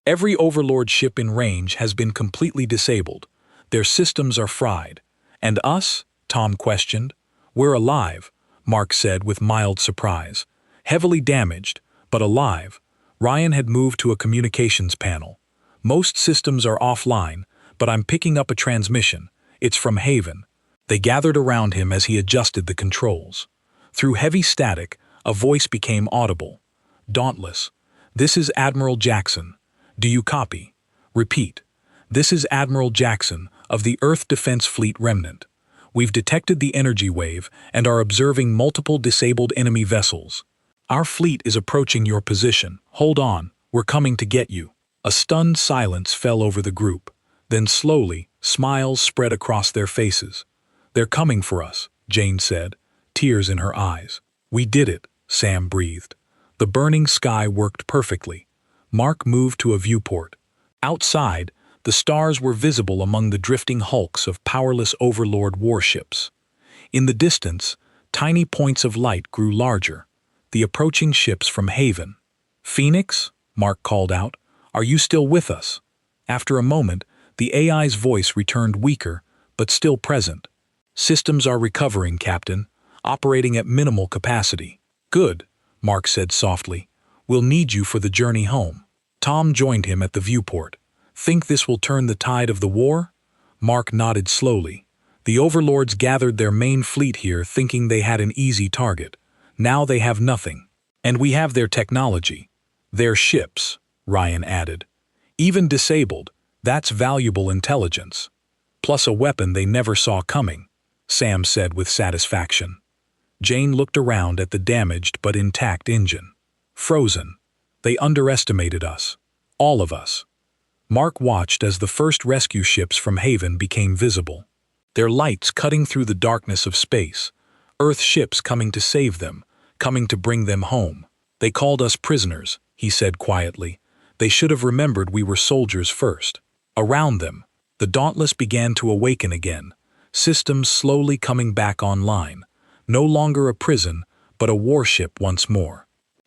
Every Overlord ship in range has been completely disabled. Their systems are fried. And us? Tom questioned. We're alive, Mark said with mild surprise. Heavily damaged, but alive. Ryan had moved to a communications panel. Most systems are offline, but I'm picking up a transmission. It's from Haven. They gathered around him as he adjusted the controls. Through heavy static, a voice became audible. Dauntless. This is Admiral Jackson. Do you copy? Repeat. This is Admiral Jackson of the Earth Defense Fleet Remnant. We've detected the energy wave and are observing multiple disabled enemy vessels. Our fleet is approaching your position. Hold on, we're coming to get you. A stunned silence fell over the group. Then slowly, smiles spread across their faces. They're coming for us, Jane said, tears in her eyes. We did it, Sam breathed. The burning sky worked perfectly. Mark moved to a viewport. Outside, the stars were visible among the drifting hulks of powerless Overlord warships. In the distance, tiny points of light grew larger. The approaching ships from Haven. Phoenix? Mark called out. Are you still with us? After a moment, the AI's voice returned weaker, but still present. Systems are recovering, Captain, operating at minimal capacity. Good, Mark said softly. We'll need you for the journey home. Tom joined him at the viewport. Think this will turn the tide of the war? Mark nodded slowly. The Overlords gathered their main fleet here thinking they had an easy target. Now they have nothing. And we have their technology. Their ships, Ryan added. Even disabled, that's valuable intelligence. Plus a weapon they never saw coming, Sam said with satisfaction. Jane looked around at the damaged but intact engine. Frozen. They underestimated us. All of us. Mark watched as the first rescue ships from Haven became visible. Their lights cutting through the darkness of space. Earth ships coming to save them, coming to bring them home. They called us prisoners, he said quietly. They should have remembered we were soldiers first. Around them, the Dauntless began to awaken again, systems slowly coming back online. No longer a prison, but a warship once more.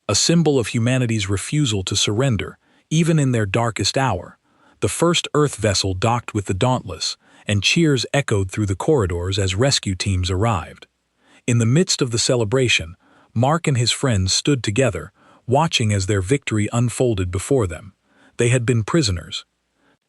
A symbol of humanity's refusal to surrender, even in their darkest hour. The first Earth vessel docked with the Dauntless, and cheers echoed through the corridors as rescue teams arrived. In the midst of the celebration, Mark and his friends stood together, watching as their victory unfolded before them. They had been prisoners.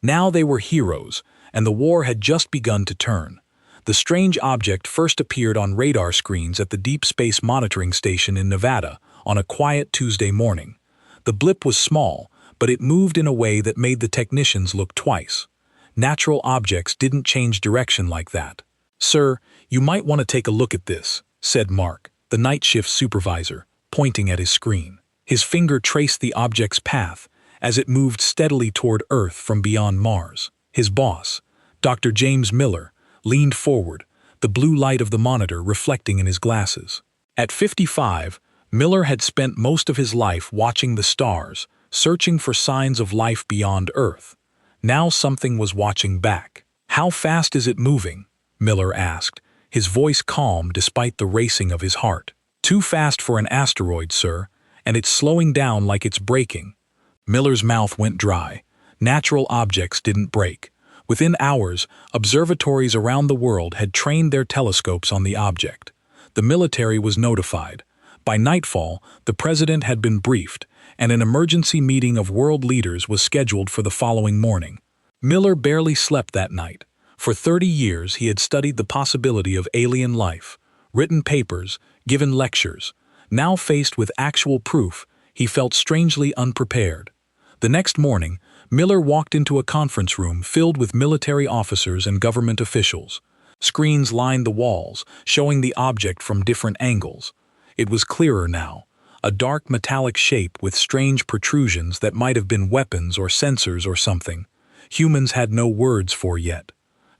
Now they were heroes, and the war had just begun to turn. The strange object first appeared on radar screens at the Deep Space Monitoring Station in Nevada on a quiet Tuesday morning. The blip was small, but it moved in a way that made the technicians look twice. Natural objects didn't change direction like that. Sir, you might want to take a look at this, said Mark, the night shift supervisor, pointing at his screen. His finger traced the object's path, as it moved steadily toward Earth from beyond Mars. His boss, Dr. James Miller, leaned forward, the blue light of the monitor reflecting in his glasses. At 55, Miller had spent most of his life watching the stars, searching for signs of life beyond Earth. Now something was watching back. "How fast is it moving?" Miller asked, his voice calm despite the racing of his heart. "Too fast for an asteroid, sir, and it's slowing down like it's braking." Miller's mouth went dry. Natural objects didn't break. Within hours, observatories around the world had trained their telescopes on the object. The military was notified. By nightfall, the president had been briefed, and an emergency meeting of world leaders was scheduled for the following morning. Miller barely slept that night. For 30 years he had studied the possibility of alien life, written papers, given lectures. Now faced with actual proof, he felt strangely unprepared. The next morning, Miller walked into a conference room filled with military officers and government officials. Screens lined the walls, showing the object from different angles. It was clearer now, a dark metallic shape with strange protrusions that might have been weapons or sensors or something. Humans had no words for yet.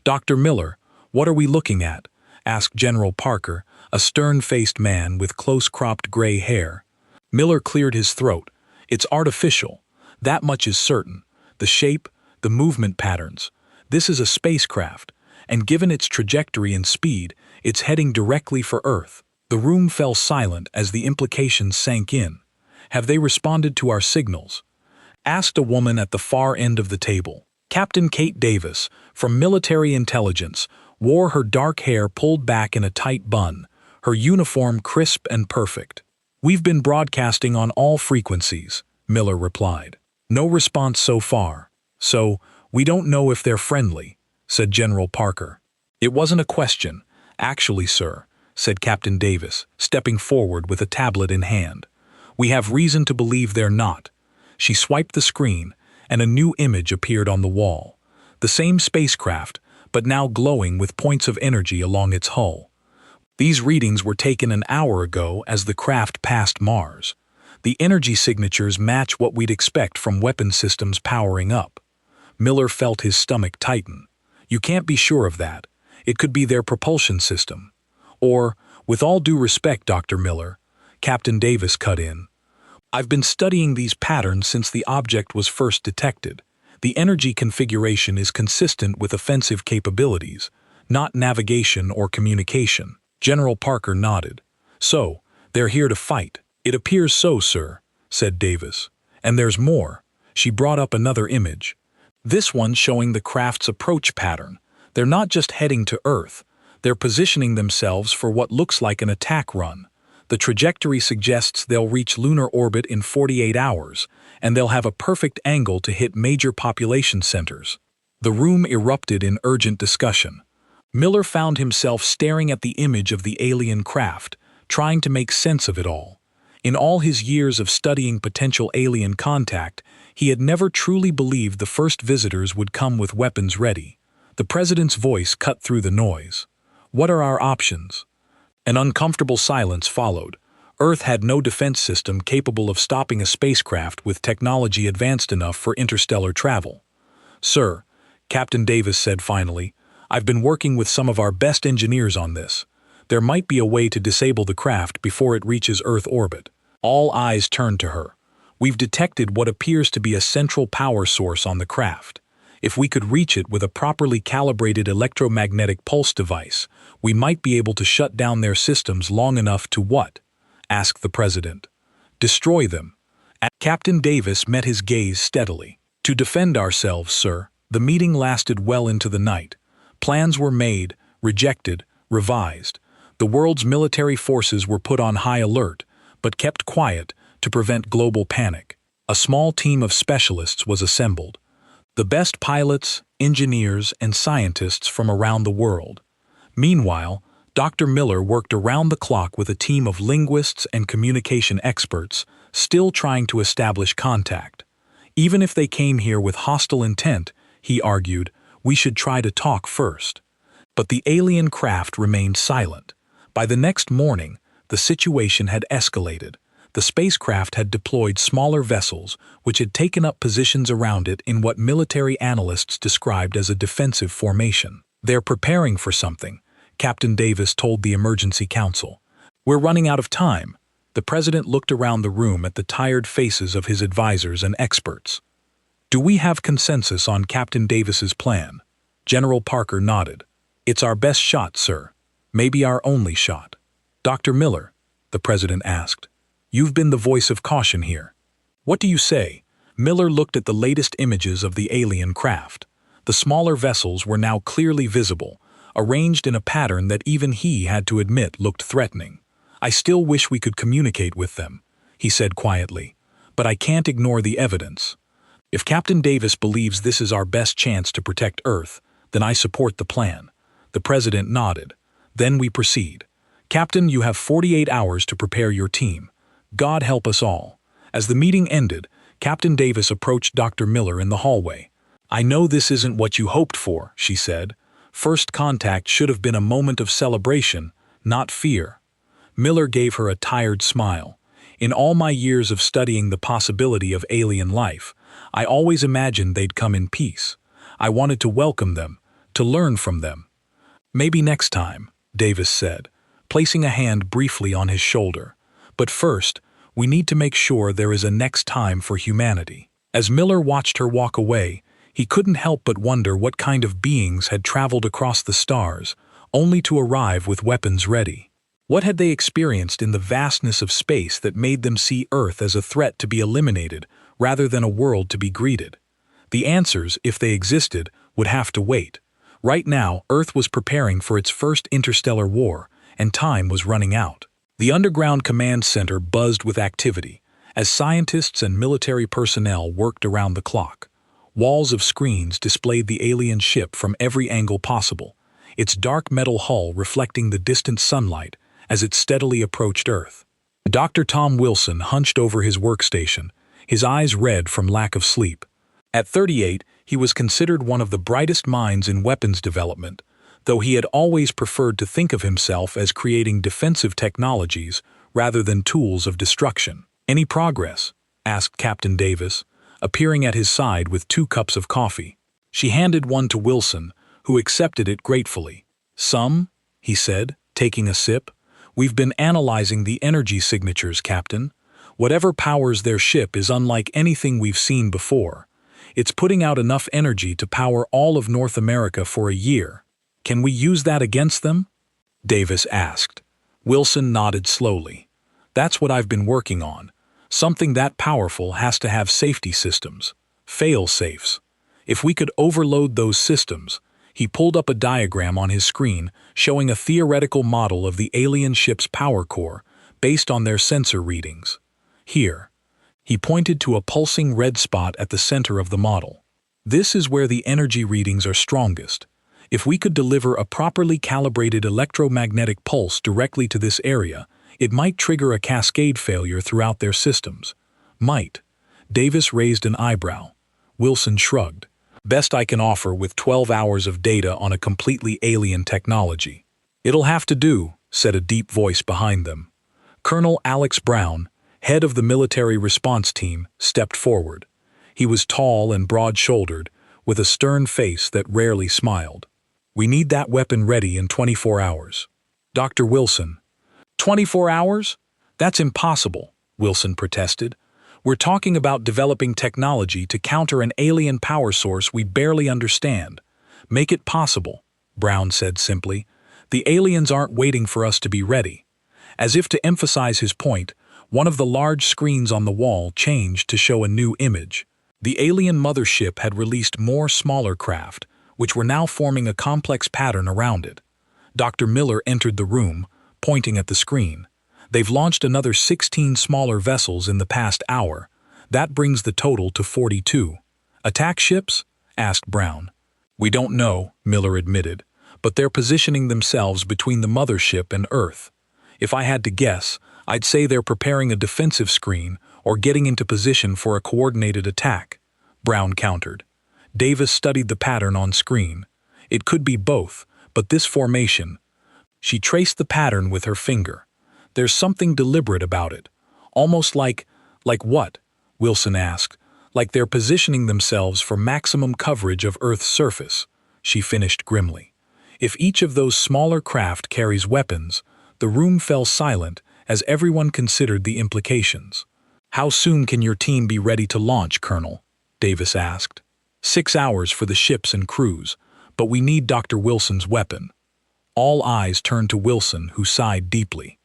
"Dr. Miller, what are we looking at?" asked General Parker, a stern-faced man with close-cropped gray hair. Miller cleared his throat. "It's artificial. That much is certain. The shape, the movement patterns. This is a spacecraft, and given its trajectory and speed, it's heading directly for Earth." The room fell silent as the implications sank in. "Have they responded to our signals?" asked a woman at the far end of the table. Captain Kate Davis, from Military Intelligence, wore her dark hair pulled back in a tight bun, her uniform crisp and perfect. "We've been broadcasting on all frequencies," Miller replied. "No response so far. So, we don't know if they're friendly," said General Parker. "It wasn't a question. Actually, sir," said Captain Davis, stepping forward with a tablet in hand. "We have reason to believe they're not." She swiped the screen, and a new image appeared on the wall. The same spacecraft, but now glowing with points of energy along its hull. These readings were taken an hour ago as the craft passed Mars. The energy signatures match what we'd expect from weapon systems powering up. Miller felt his stomach tighten. "You can't be sure of that. It could be their propulsion system. Or, with all due respect, Dr. Miller," Captain Davis cut in, "I've been studying these patterns since the object was first detected. The energy configuration is consistent with offensive capabilities, not navigation or communication." General Parker nodded. "So, they're here to fight." "It appears so, sir," said Davis. "And there's more." She brought up another image. This one showing the craft's approach pattern. They're not just heading to Earth. They're positioning themselves for what looks like an attack run. The trajectory suggests they'll reach lunar orbit in 48 hours, and they'll have a perfect angle to hit major population centers. The room erupted in urgent discussion. Miller found himself staring at the image of the alien craft, trying to make sense of it all. In all his years of studying potential alien contact, he had never truly believed the first visitors would come with weapons ready. The president's voice cut through the noise. "What are our options?" An uncomfortable silence followed. Earth had no defense system capable of stopping a spacecraft with technology advanced enough for interstellar travel. "Sir," Captain Davis said finally, "I've been working with some of our best engineers on this. There might be a way to disable the craft before it reaches Earth orbit." All eyes turned to her. "We've detected what appears to be a central power source on the craft. If we could reach it with a properly calibrated electromagnetic pulse device, we might be able to shut down their systems long enough to what?" asked the president. "Destroy them." Captain Davis met his gaze steadily. "To defend ourselves, sir." The meeting lasted well into the night. Plans were made, rejected, revised. The world's military forces were put on high alert, but kept quiet to prevent global panic. A small team of specialists was assembled. The best pilots, engineers, and scientists from around the world. Meanwhile, Dr. Miller worked around the clock with a team of linguists and communication experts, still trying to establish contact. Even if they came here with hostile intent, he argued, we should try to talk first. But the alien craft remained silent. By the next morning, the situation had escalated. The spacecraft had deployed smaller vessels, which had taken up positions around it in what military analysts described as a defensive formation. "They're preparing for something," Captain Davis told the Emergency Council. "We're running out of time." The president looked around the room at the tired faces of his advisors and experts. "Do we have consensus on Captain Davis's plan?" General Parker nodded. "It's our best shot, sir. Maybe our only shot." "Dr. Miller," the president asked, "you've been the voice of caution here. What do you say?" Miller looked at the latest images of the alien craft. The smaller vessels were now clearly visible, arranged in a pattern that even he had to admit looked threatening. "I still wish we could communicate with them," he said quietly, "but I can't ignore the evidence. If Captain Davis believes this is our best chance to protect Earth, then I support the plan." The president nodded. "Then we proceed. Captain, you have 48 hours to prepare your team. God help us all." As the meeting ended, Captain Davis approached Dr. Miller in the hallway. "I know this isn't what you hoped for," she said. "First contact should have been a moment of celebration, not fear." Miller gave her a tired smile. "In all my years of studying the possibility of alien life, I always imagined they'd come in peace. I wanted to welcome them, to learn from them." "Maybe next time," Davis said, placing a hand briefly on his shoulder. "But first, we need to make sure there is a next time for humanity." As Miller watched her walk away, he couldn't help but wonder what kind of beings had traveled across the stars, only to arrive with weapons ready. What had they experienced in the vastness of space that made them see Earth as a threat to be eliminated rather than a world to be greeted? The answers, if they existed, would have to wait. Right now, Earth was preparing for its first interstellar war, and time was running out. The underground command center buzzed with activity, as scientists and military personnel worked around the clock. Walls of screens displayed the alien ship from every angle possible, its dark metal hull reflecting the distant sunlight as it steadily approached Earth. Dr. Tom Wilson hunched over his workstation, his eyes red from lack of sleep. At 38, he was considered one of the brightest minds in weapons development, though he had always preferred to think of himself as creating defensive technologies rather than tools of destruction. "Any progress?" asked Captain Davis, appearing at his side with 2 cups of coffee. She handed one to Wilson, who accepted it gratefully. "Some," he said, taking a sip. "We've been analyzing the energy signatures, Captain. Whatever powers their ship is unlike anything we've seen before. It's putting out enough energy to power all of North America for a year. Can we use that against them?" Davis asked. Wilson nodded slowly. "That's what I've been working on. Something that powerful has to have safety systems, fail-safes. If we could overload those systems," he pulled up a diagram on his screen showing a theoretical model of the alien ship's power core based on their sensor readings. "Here." He pointed to a pulsing red spot at the center of the model. "This is where the energy readings are strongest. If we could deliver a properly calibrated electromagnetic pulse directly to this area, it might trigger a cascade failure throughout their systems." "Might." Davis raised an eyebrow. Wilson shrugged. "Best I can offer with 12 hours of data on a completely alien technology." "It'll have to do," said a deep voice behind them. Colonel Alex Brown, head of the military response team, stepped forward. He was tall and broad-shouldered, with a stern face that rarely smiled. "We need that weapon ready in 24 hours. Dr. Wilson." 24 hours? That's impossible," Wilson protested. "We're talking about developing technology to counter an alien power source we barely understand. Make it possible," Brown said simply. "The aliens aren't waiting for us to be ready." As if to emphasize his point, one of the large screens on the wall changed to show a new image. The alien mothership had released more smaller craft, which were now forming a complex pattern around it. Dr. Miller entered the room, pointing at the screen. "They've launched another 16 smaller vessels in the past hour. That brings the total to 42. "Attack ships?" asked Brown. "We don't know," Miller admitted, "but they're positioning themselves between the mothership and Earth. If I had to guess, I'd say they're preparing a defensive screen or getting into position for a coordinated attack," Brown countered. Davis studied the pattern on screen. "It could be both, but this formation—" She traced the pattern with her finger. "There's something deliberate about it, Almost like what? Wilson asked. Like they're positioning themselves for maximum coverage of Earth's surface, she finished grimly. If each of those smaller craft carries weapons, the room fell silent as everyone considered the implications. How soon can your team be ready to launch, Colonel? Davis asked. 6 hours for the ships and crews, but we need Dr. Wilson's weapon. All eyes turned to Wilson, who sighed deeply.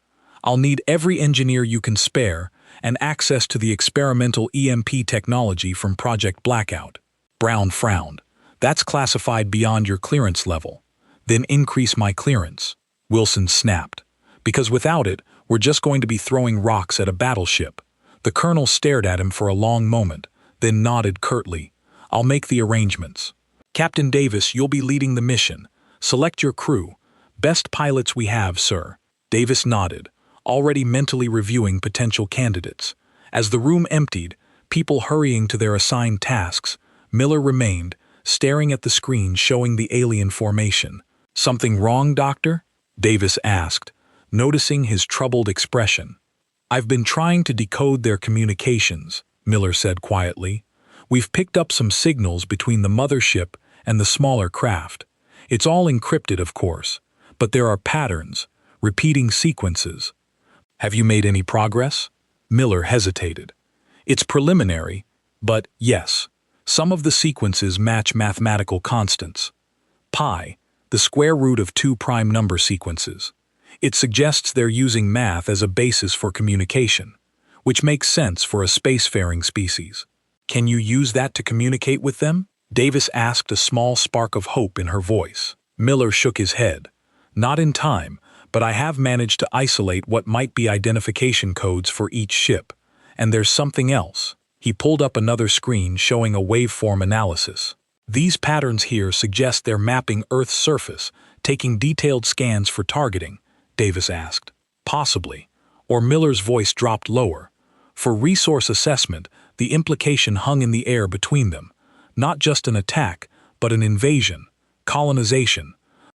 I'll need every engineer you can spare and access to the experimental EMP technology from Project Blackout. Brown frowned. That's classified beyond your clearance level. Then increase my clearance. Wilson snapped. Because without it, we're just going to be throwing rocks at a battleship. The colonel stared at him for a long moment, then nodded curtly. I'll make the arrangements. Captain Davis, you'll be leading the mission. Select your crew. Best pilots we have, sir. Davis nodded, already mentally reviewing potential candidates. As the room emptied, people hurrying to their assigned tasks, Miller remained, staring at the screen showing the alien formation. Something wrong, Doctor? Davis asked, noticing his troubled expression. I've been trying to decode their communications, Miller said quietly. We've picked up some signals between the mothership and the smaller craft. It's all encrypted, of course, but there are patterns, repeating sequences. Have you made any progress? Miller hesitated. It's preliminary, but yes, some of the sequences match mathematical constants. Pi, the square root of 2 prime number sequences. It suggests they're using math as a basis for communication, which makes sense for a spacefaring species. Can you use that to communicate with them? Davis asked, a small spark of hope in her voice. Miller shook his head. Not in time, but I have managed to isolate what might be identification codes for each ship. And there's something else. He pulled up another screen showing a waveform analysis. These patterns here suggest they're mapping Earth's surface, taking detailed scans for targeting, Davis asked. Possibly. Or Miller's voice dropped lower. For resource assessment, the implication hung in the air between them. Not just an attack, but an invasion, colonization.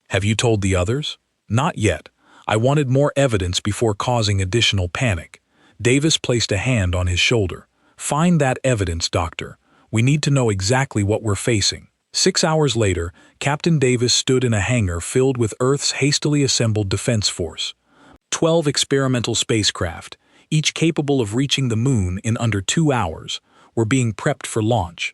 Have you told the others? Not yet. I wanted more evidence before causing additional panic. Davis placed a hand on his shoulder. Find that evidence, Doctor. We need to know exactly what we're facing. 6 hours later, Captain Davis stood in a hangar filled with Earth's hastily assembled defense force. 12 experimental spacecraft, each capable of reaching the moon in under 2 hours, were being prepped for launch.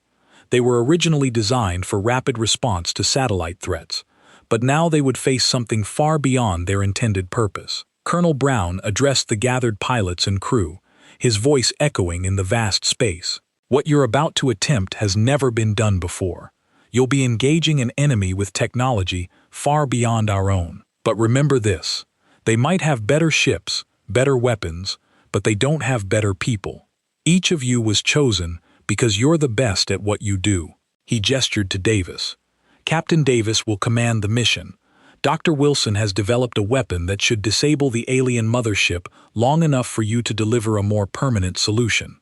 They were originally designed for rapid response to satellite threats, but now they would face something far beyond their intended purpose. Colonel Brown addressed the gathered pilots and crew, his voice echoing in the vast space. What you're about to attempt has never been done before. You'll be engaging an enemy with technology far beyond our own. But remember this, they might have better ships, better weapons, but they don't have better people. Each of you was chosen because you're the best at what you do. He gestured to Davis. Captain Davis will command the mission. Dr. Wilson has developed a weapon that should disable the alien mothership long enough for you to deliver a more permanent solution.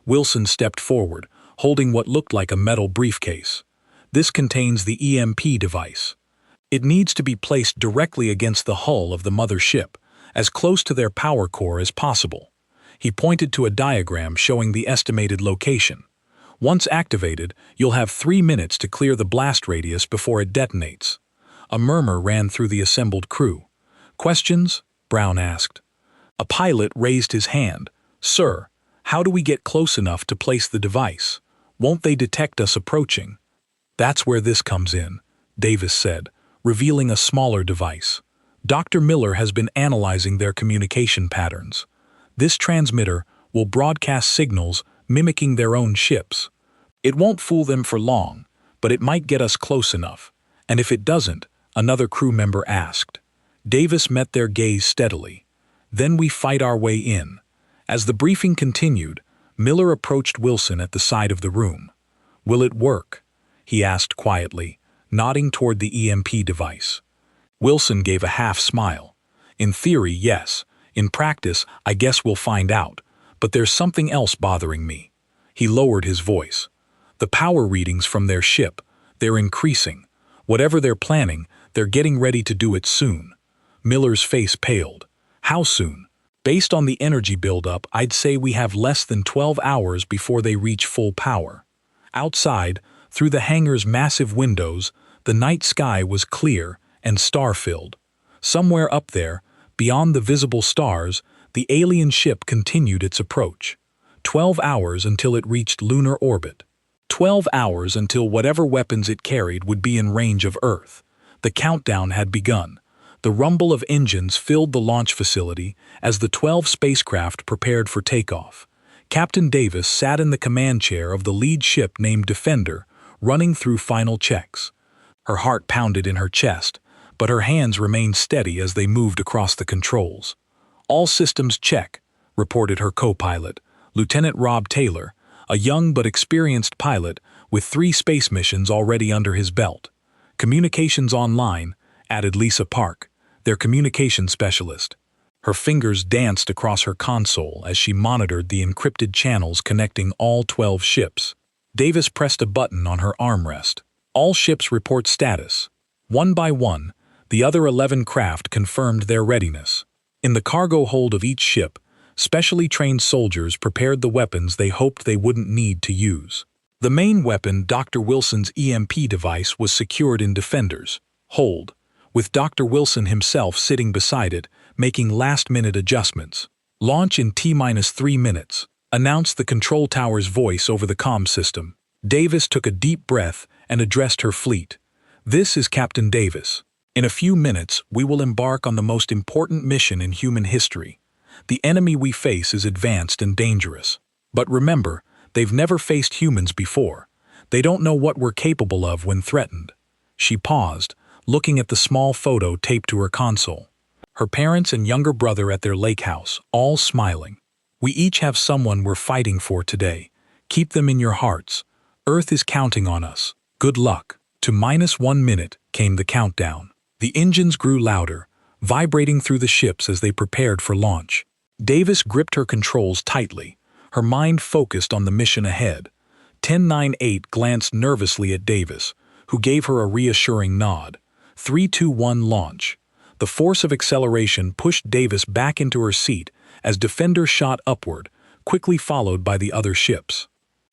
Wilson stepped forward, holding what looked like a metal briefcase. This contains the EMP device. It needs to be placed directly against the hull of the mothership, as close to their power core as possible. He pointed to a diagram showing the estimated location. Once activated, you'll have 3 minutes to clear the blast radius before it detonates. A murmur ran through the assembled crew. Questions? Brown asked. A pilot raised his hand. Sir, how do we get close enough to place the device? Won't they detect us approaching? That's where this comes in, Davis said, revealing a smaller device. Dr. Miller has been analyzing their communication patterns. This transmitter will broadcast signals mimicking their own ships. It won't fool them for long, but it might get us close enough. And if it doesn't, another crew member asked. Davis met their gaze steadily. Then we fight our way in. As the briefing continued, Miller approached Wilson at the side of the room. Will it work? He asked quietly, nodding toward the EMP device. Wilson gave a half smile. In theory, yes. In practice, I guess we'll find out. But there's something else bothering me. He lowered his voice. The power readings from their ship, they're increasing. Whatever they're planning, they're getting ready to do it soon. Miller's face paled. How soon? Based on the energy buildup, I'd say we have less than 12 hours before they reach full power. Outside, through the hangar's massive windows, the night sky was clear and star-filled. Somewhere up there, beyond the visible stars, the alien ship continued its approach. 12 hours until it reached lunar orbit. 12 hours until whatever weapons it carried would be in range of Earth. The countdown had begun. The rumble of engines filled the launch facility as the 12 spacecraft prepared for takeoff. Captain Davis sat in the command chair of the lead ship named Defender, running through final checks. Her heart pounded in her chest, but her hands remained steady as they moved across the controls. "All systems check," reported her co-pilot, Lieutenant Rob Taylor, a young but experienced pilot with 3 space missions already under his belt. "Communications online," added Lisa Park, their communication specialist. Her fingers danced across her console as she monitored the encrypted channels connecting all 12 ships. Davis pressed a button on her armrest. "All ships report status." One by one, the other 11 craft confirmed their readiness. In the cargo hold of each ship, specially trained soldiers prepared the weapons they hoped they wouldn't need to use. The main weapon, Dr. Wilson's EMP device, was secured in Defender's hold, with Dr. Wilson himself sitting beside it, making last-minute adjustments. "Launch in T-3 minutes," announced the control tower's voice over the comm system. Davis took a deep breath and addressed her fleet. "This is Captain Davis. In a few minutes, we will embark on the most important mission in human history. The enemy we face is advanced and dangerous. But remember, they've never faced humans before. They don't know what we're capable of when threatened." She paused, looking at the small photo taped to her console. Her parents and younger brother at their lake house, all smiling. "We each have someone we're fighting for today. Keep them in your hearts. Earth is counting on us. Good luck." To -1 minute came the countdown. The engines grew louder, vibrating through the ships as they prepared for launch. Davis gripped her controls tightly, her mind focused on the mission ahead. 1098 glanced nervously at Davis, who gave her a reassuring nod. 3-2-1 launch. The force of acceleration pushed Davis back into her seat as Defender shot upward, quickly followed by the other ships.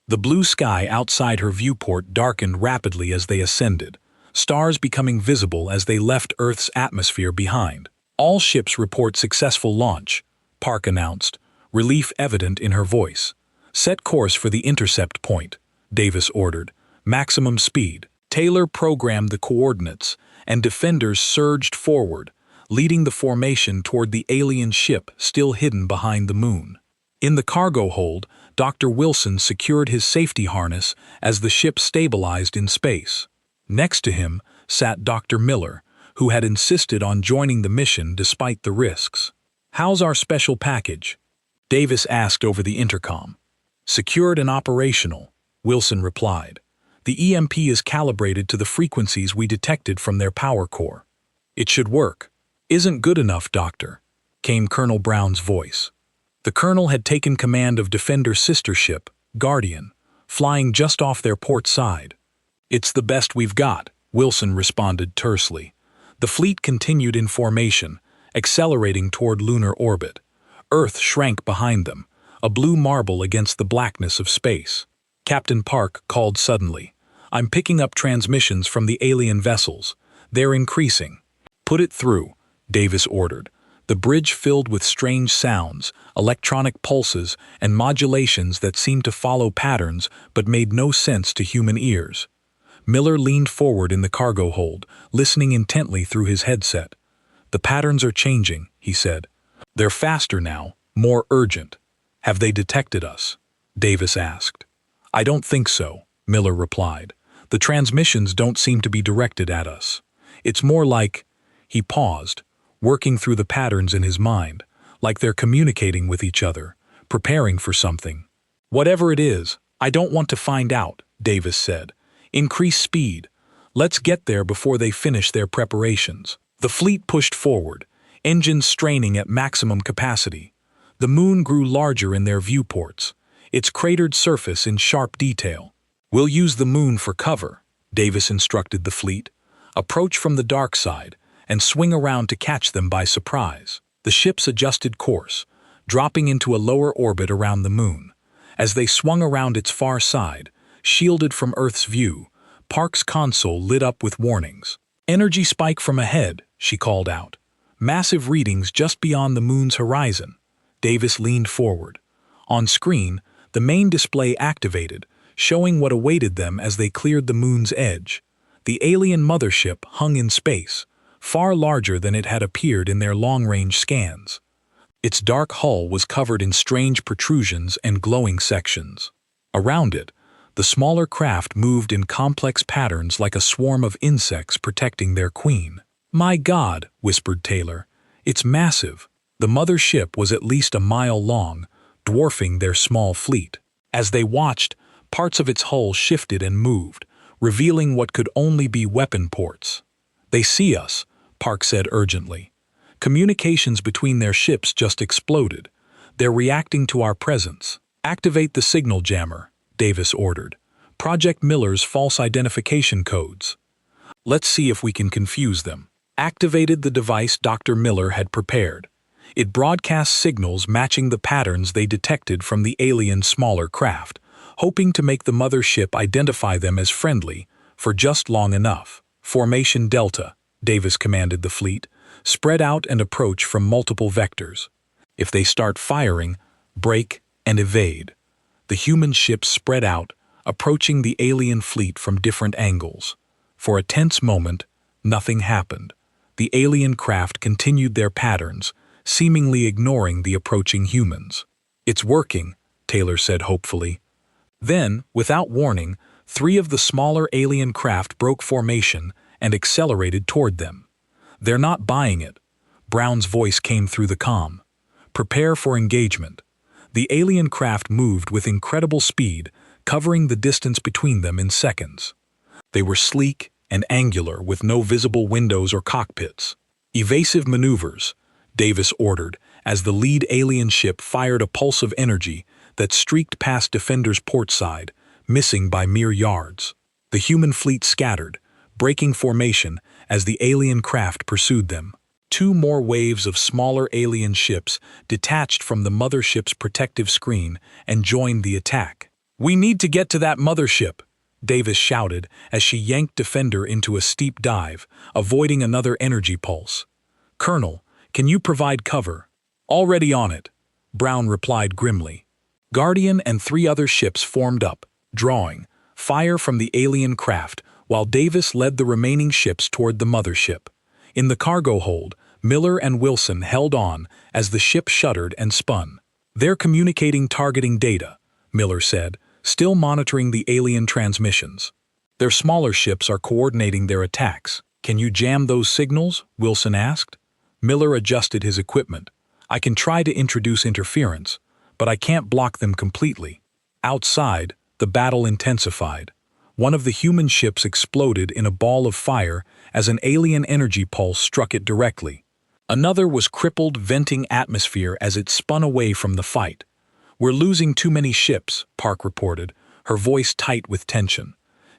The blue sky outside her viewport darkened rapidly as they ascended, stars becoming visible as they left Earth's atmosphere behind. "All ships report successful launch," Park announced, relief evident in her voice. "Set course for the intercept point," Davis ordered. "Maximum speed." Taylor programmed the coordinates, and Defenders surged forward, leading the formation toward the alien ship still hidden behind the moon. In the cargo hold, Dr. Wilson secured his safety harness as the ship stabilized in space. Next to him sat Dr. Miller, who had insisted on joining the mission despite the risks. "How's our special package?" Davis asked over the intercom. "Secured and operational," Wilson replied. "The EMP is calibrated to the frequencies we detected from their power core. It should work." "Isn't good enough, Doctor," came Colonel Brown's voice. The colonel had taken command of Defender's sister ship, Guardian, flying just off their port side. "It's the best we've got," Wilson responded tersely. The fleet continued in formation, accelerating toward lunar orbit. Earth shrank behind them, a blue marble against the blackness of space. Captain Park called suddenly. "I'm picking up transmissions from the alien vessels. They're increasing." "Put it through," Davis ordered. The bridge filled with strange sounds, electronic pulses, and modulations that seemed to follow patterns but made no sense to human ears. Miller leaned forward in the cargo hold, listening intently through his headset. "The patterns are changing," he said. "They're faster now, more urgent." "Have they detected us?" Davis asked. "I don't think so," Miller replied. "The transmissions don't seem to be directed at us. It's more like—" He paused, working through the patterns in his mind, like they're communicating with each other, preparing for something. "Whatever it is, I don't want to find out," Davis said. "Increase speed. Let's get there before they finish their preparations." The fleet pushed forward, engines straining at maximum capacity. The moon grew larger in their viewports, its cratered surface in sharp detail. "We'll use the moon for cover," Davis instructed the fleet. "Approach from the dark side and swing around to catch them by surprise." The ships adjusted course, dropping into a lower orbit around the moon. As they swung around its far side, shielded from Earth's view, Park's console lit up with warnings. "Energy spike from ahead," she called out. "Massive readings just beyond the moon's horizon." Davis leaned forward. On screen, the main display activated, showing what awaited them as they cleared the moon's edge. The alien mothership hung in space, far larger than it had appeared in their long-range scans. Its dark hull was covered in strange protrusions and glowing sections. Around it, the smaller craft moved in complex patterns like a swarm of insects protecting their queen. "My God," whispered Taylor. "It's massive." The mother ship was at least a mile long, dwarfing their small fleet. As they watched, parts of its hull shifted and moved, revealing what could only be weapon ports. "They see us," Park said urgently. "Communications between their ships just exploded. They're reacting to our presence." "Activate the signal jammer," Davis ordered. "Project Miller's false identification codes. Let's see if we can confuse them." Activated the device Dr. Miller had prepared. It broadcast signals matching the patterns they detected from the alien smaller craft, hoping to make the mother ship identify them as friendly for just long enough. "Formation Delta," Davis commanded the fleet. "Spread out and approach from multiple vectors. If they start firing, brake and evade." The human ships spread out, approaching the alien fleet from different angles. For a tense moment, nothing happened. The alien craft continued their patterns, seemingly ignoring the approaching humans. "It's working," Taylor said hopefully. Then, without warning, 3 of the smaller alien craft broke formation and accelerated toward them. "They're not buying it." Brown's voice came through the comm. "Prepare for engagement." The alien craft moved with incredible speed, covering the distance between them in seconds. They were sleek and angular with no visible windows or cockpits. "Evasive maneuvers," Davis ordered as the lead alien ship fired a pulse of energy that streaked past Defender's port side, missing by mere yards. The human fleet scattered, breaking formation as the alien craft pursued them. 2 more waves of smaller alien ships detached from the mothership's protective screen and joined the attack. "We need to get to that mothership," Davis shouted as she yanked Defender into a steep dive, avoiding another energy pulse. "Colonel, can you provide cover?" "Already on it," Brown replied grimly. Guardian and 3 other ships formed up, drawing fire from the alien craft, while Davis led the remaining ships toward the mothership. In the cargo hold, Miller and Wilson held on as the ship shuddered and spun. "They're communicating targeting data," Miller said, still monitoring the alien transmissions. "Their smaller ships are coordinating their attacks." "Can you jam those signals?" Wilson asked. Miller adjusted his equipment. "I can try to introduce interference, but I can't block them completely." Outside, the battle intensified. One of the human ships exploded in a ball of fire as an alien energy pulse struck it directly. Another was crippled, venting atmosphere as it spun away from the fight. "We're losing too many ships," Park reported, her voice tight with tension.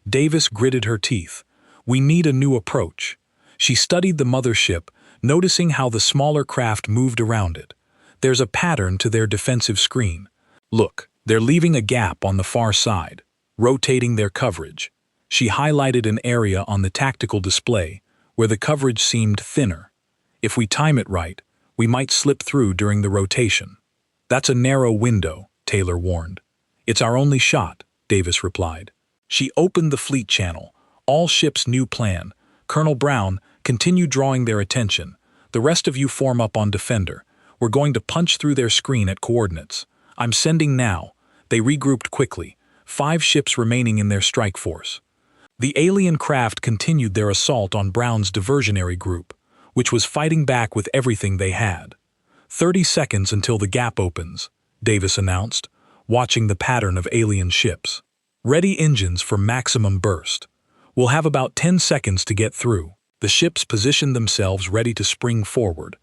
Davis gritted her teeth. "We need a new approach." She studied the mothership, noticing how the smaller craft moved around it. "There's a pattern to their defensive screen. Look, they're leaving a gap on the far side, rotating their coverage." She highlighted an area on the tactical display where the coverage seemed thinner. "If we time it right, we might slip through during the rotation." "That's a narrow window," Taylor warned. "It's our only shot," Davis replied. She opened the fleet channel, all ships' new plan. "Colonel Brown, continue drawing their attention. The rest of you form up on Defender. We're going to punch through their screen at coordinates. I'm sending now." They regrouped quickly, 5 ships remaining in their strike force. The alien craft continued their assault on Brown's diversionary group, which was fighting back with everything they had. 30 seconds until the gap opens," Davis announced, watching the pattern of alien ships. "Ready engines for maximum burst. We'll have about 10 seconds to get through." The ships positioned themselves ready to spring forward.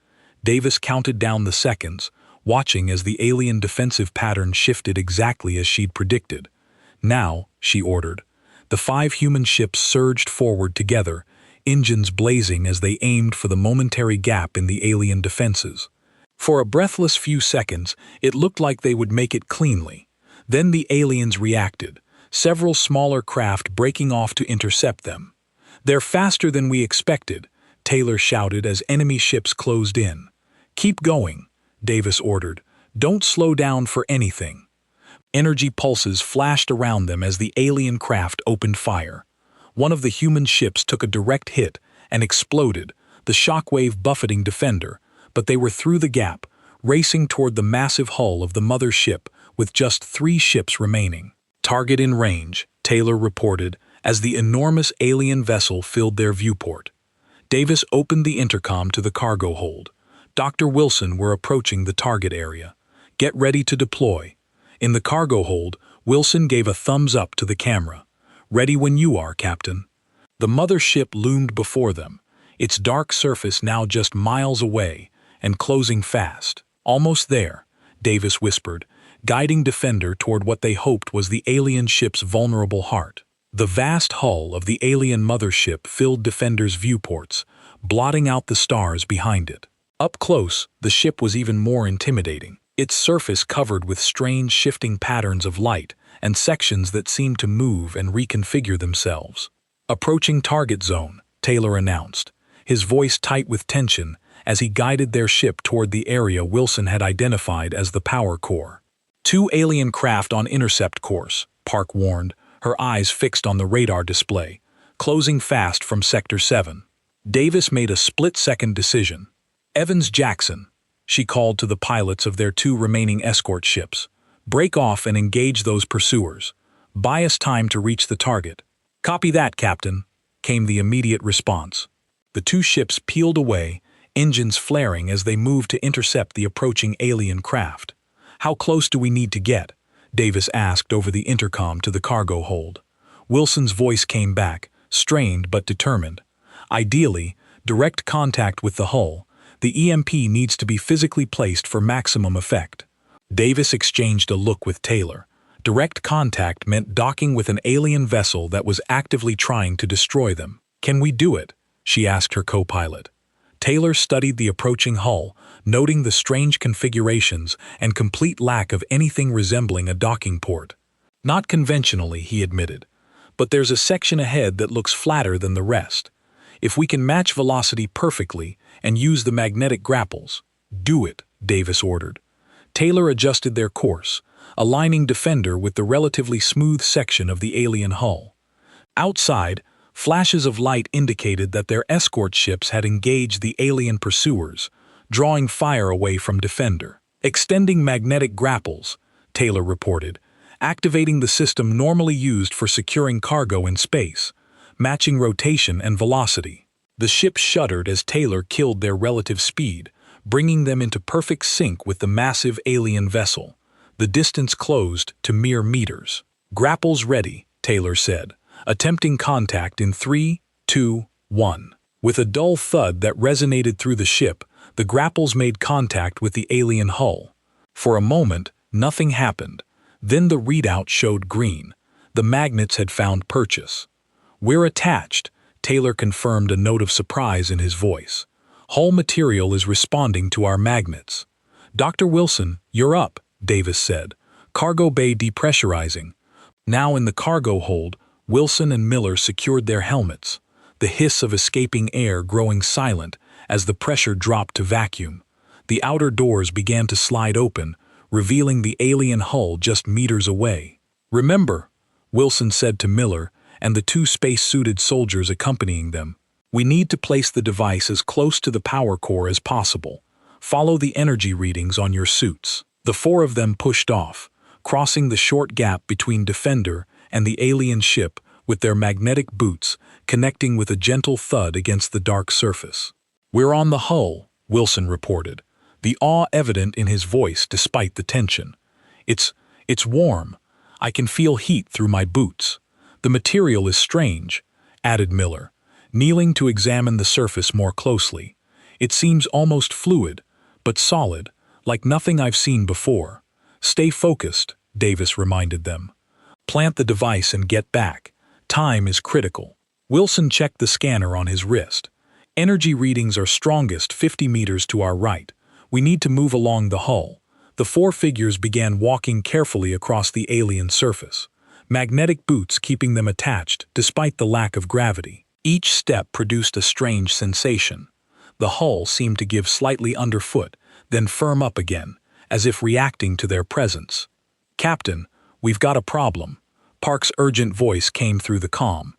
Davis counted down the seconds, watching as the alien defensive pattern shifted exactly as she'd predicted. "Now," she ordered. The 5 human ships surged forward together, engines blazing as they aimed for the momentary gap in the alien defenses. For a breathless few seconds, it looked like they would make it cleanly. Then the aliens reacted, several smaller craft breaking off to intercept them. "They're faster than we expected," Taylor shouted as enemy ships closed in. "Keep going," Davis ordered. "Don't slow down for anything." Energy pulses flashed around them as the alien craft opened fire. One of the human ships took a direct hit and exploded, the shockwave buffeting Defender, but they were through the gap, racing toward the massive hull of the mother ship with just 3 ships remaining. "Target in range," Taylor reported as the enormous alien vessel filled their viewport. Davis opened the intercom to the cargo hold. Dr. Wilson were approaching the target area. "Get ready to deploy." In the cargo hold, Wilson gave a thumbs up to the camera. "Ready when you are, Captain." The mother ship loomed before them, its dark surface now just miles away and closing fast. "Almost there," Davis whispered, guiding Defender toward what they hoped was the alien ship's vulnerable heart. The vast hull of the alien mothership filled Defender's viewports, blotting out the stars behind it. Up close, the ship was even more intimidating, its surface covered with strange shifting patterns of light and sections that seemed to move and reconfigure themselves. "Approaching target zone," Taylor announced, his voice tight with tension as he guided their ship toward the area Wilson had identified as the power core. "2 alien craft on intercept course," Park warned, her eyes fixed on the radar display, "closing fast from Sector 7. Davis made a split-second decision. "Evans-Jackson," she called to the pilots of their 2 remaining escort ships. "Break off and engage those pursuers. Buy us time to reach the target." "Copy that, Captain," came the immediate response. The 2 ships peeled away, engines flaring as they moved to intercept the approaching alien craft. "How close do we need to get?" Davis asked over the intercom to the cargo hold. Wilson's voice came back, strained but determined. "Ideally, direct contact with the hull. The EMP needs to be physically placed for maximum effect." Davis exchanged a look with Taylor. Direct contact meant docking with an alien vessel that was actively trying to destroy them. "Can we do it?" she asked her co-pilot. Taylor studied the approaching hull, noting the strange configurations and complete lack of anything resembling a docking port. "Not conventionally," he admitted, "but there's a section ahead that looks flatter than the rest. If we can match velocity perfectly and use the magnetic grapples." "Do it," Davis ordered. Taylor adjusted their course, aligning Defender with the relatively smooth section of the alien hull. Outside, flashes of light indicated that their escort ships had engaged the alien pursuers, drawing fire away from Defender. "Extending magnetic grapples," Taylor reported, activating the system normally used for securing cargo in space, matching rotation and velocity. The ship shuddered as Taylor killed their relative speed, bringing them into perfect sync with the massive alien vessel. The distance closed to mere meters. "Grapples ready," Taylor said, attempting contact in 3, 2, 1. With a dull thud that resonated through the ship, the grapples made contact with the alien hull. For a moment, nothing happened. Then the readout showed green. The magnets had found purchase. "We're attached," Taylor confirmed, a note of surprise in his voice. "Hull material is responding to our magnets." "Dr. Wilson, you're up," Davis said. "Cargo bay depressurizing." Now in the cargo hold, Wilson and Miller secured their helmets, the hiss of escaping air growing silent as the pressure dropped to vacuum. The outer doors began to slide open, revealing the alien hull just meters away. "Remember," Wilson said to Miller and the 2 space-suited soldiers accompanying them, "we need to place the device as close to the power core as possible. Follow the energy readings on your suits." The 4 of them pushed off, crossing the short gap between Defender and the alien ship with their magnetic boots connecting with a gentle thud against the dark surface. "We're on the hull," Wilson reported, the awe evident in his voice despite the tension. It's warm. I can feel heat through my boots. The material is strange," added Miller, kneeling to examine the surface more closely. "It seems almost fluid, but solid, like nothing I've seen before." "Stay focused," Davis reminded them. "Plant the device and get back. Time is critical." Wilson checked the scanner on his wrist. "Energy readings are strongest 50 meters to our right. We need to move along the hull. The four figures began walking carefully across the alien surface, magnetic boots keeping them attached despite the lack of gravity. Each step produced a strange sensation. The hull seemed to give slightly underfoot, then firm up again, as if reacting to their presence. "Captain, we've got a problem." Park's urgent voice came through the comm.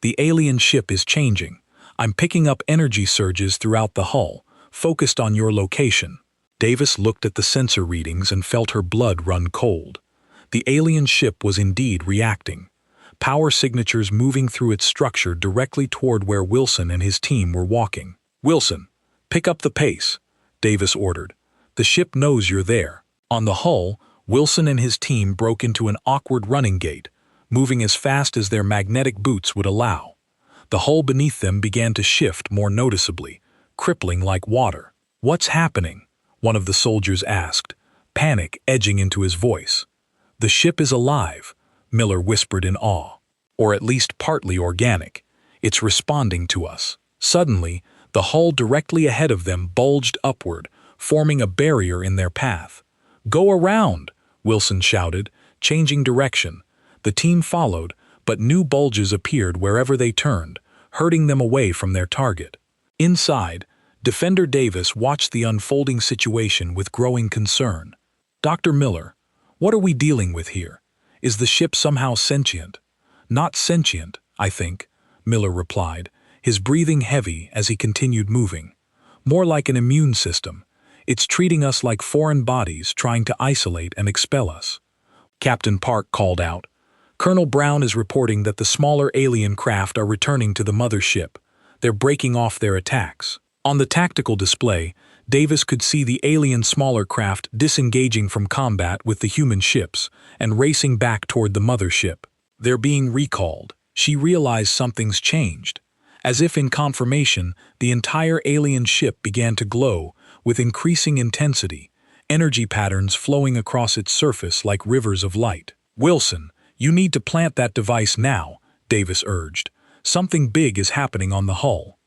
"The alien ship is changing. I'm picking up energy surges throughout the hull, focused on your location." Davis looked at the sensor readings and felt her blood run cold. The alien ship was indeed reacting. Power signatures moving through its structure directly toward where Wilson and his team were walking. "Wilson, pick up the pace," Davis ordered. "The ship knows you're there." On the hull, Wilson and his team broke into an awkward running gait, moving as fast as their magnetic boots would allow. The hull beneath them began to shift more noticeably, crippling like water. "What's happening?" one of the soldiers asked, panic edging into his voice. "The ship is alive," Miller whispered in awe. "Or at least partly organic. It's responding to us." Suddenly, the hull directly ahead of them bulged upward, forming a barrier in their path. "Go around!" Wilson shouted, changing direction. The team followed, but new bulges appeared wherever they turned, hurting them away from their target. Inside, Defender Davis watched the unfolding situation with growing concern. "Dr. Miller, what are we dealing with here? Is the ship somehow sentient?" "Not sentient, I think," Miller replied, his breathing heavy as he continued moving. "More like an immune system. It's treating us like foreign bodies, trying to isolate and expel us." Captain Park called out. "Colonel Brown is reporting that the smaller alien craft are returning to the mother ship. They're breaking off their attacks." On the tactical display, Davis could see the alien smaller craft disengaging from combat with the human ships and racing back toward the mother ship. "They're being recalled." She realized something's changed. As if in confirmation, the entire alien ship began to glow with increasing intensity, energy patterns flowing across its surface like rivers of light. "Wilson, you need to plant that device now," Davis urged. "Something big is happening on the hull."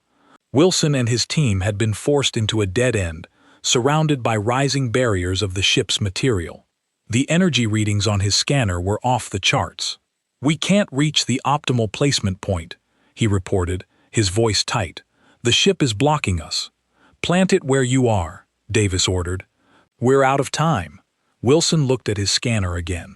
Wilson and his team had been forced into a dead end, surrounded by rising barriers of the ship's material. The energy readings on his scanner were off the charts. "We can't reach the optimal placement point," he reported, his voice tight. "The ship is blocking us." "Plant it where you are," Davis ordered. "We're out of time." Wilson looked at his scanner again.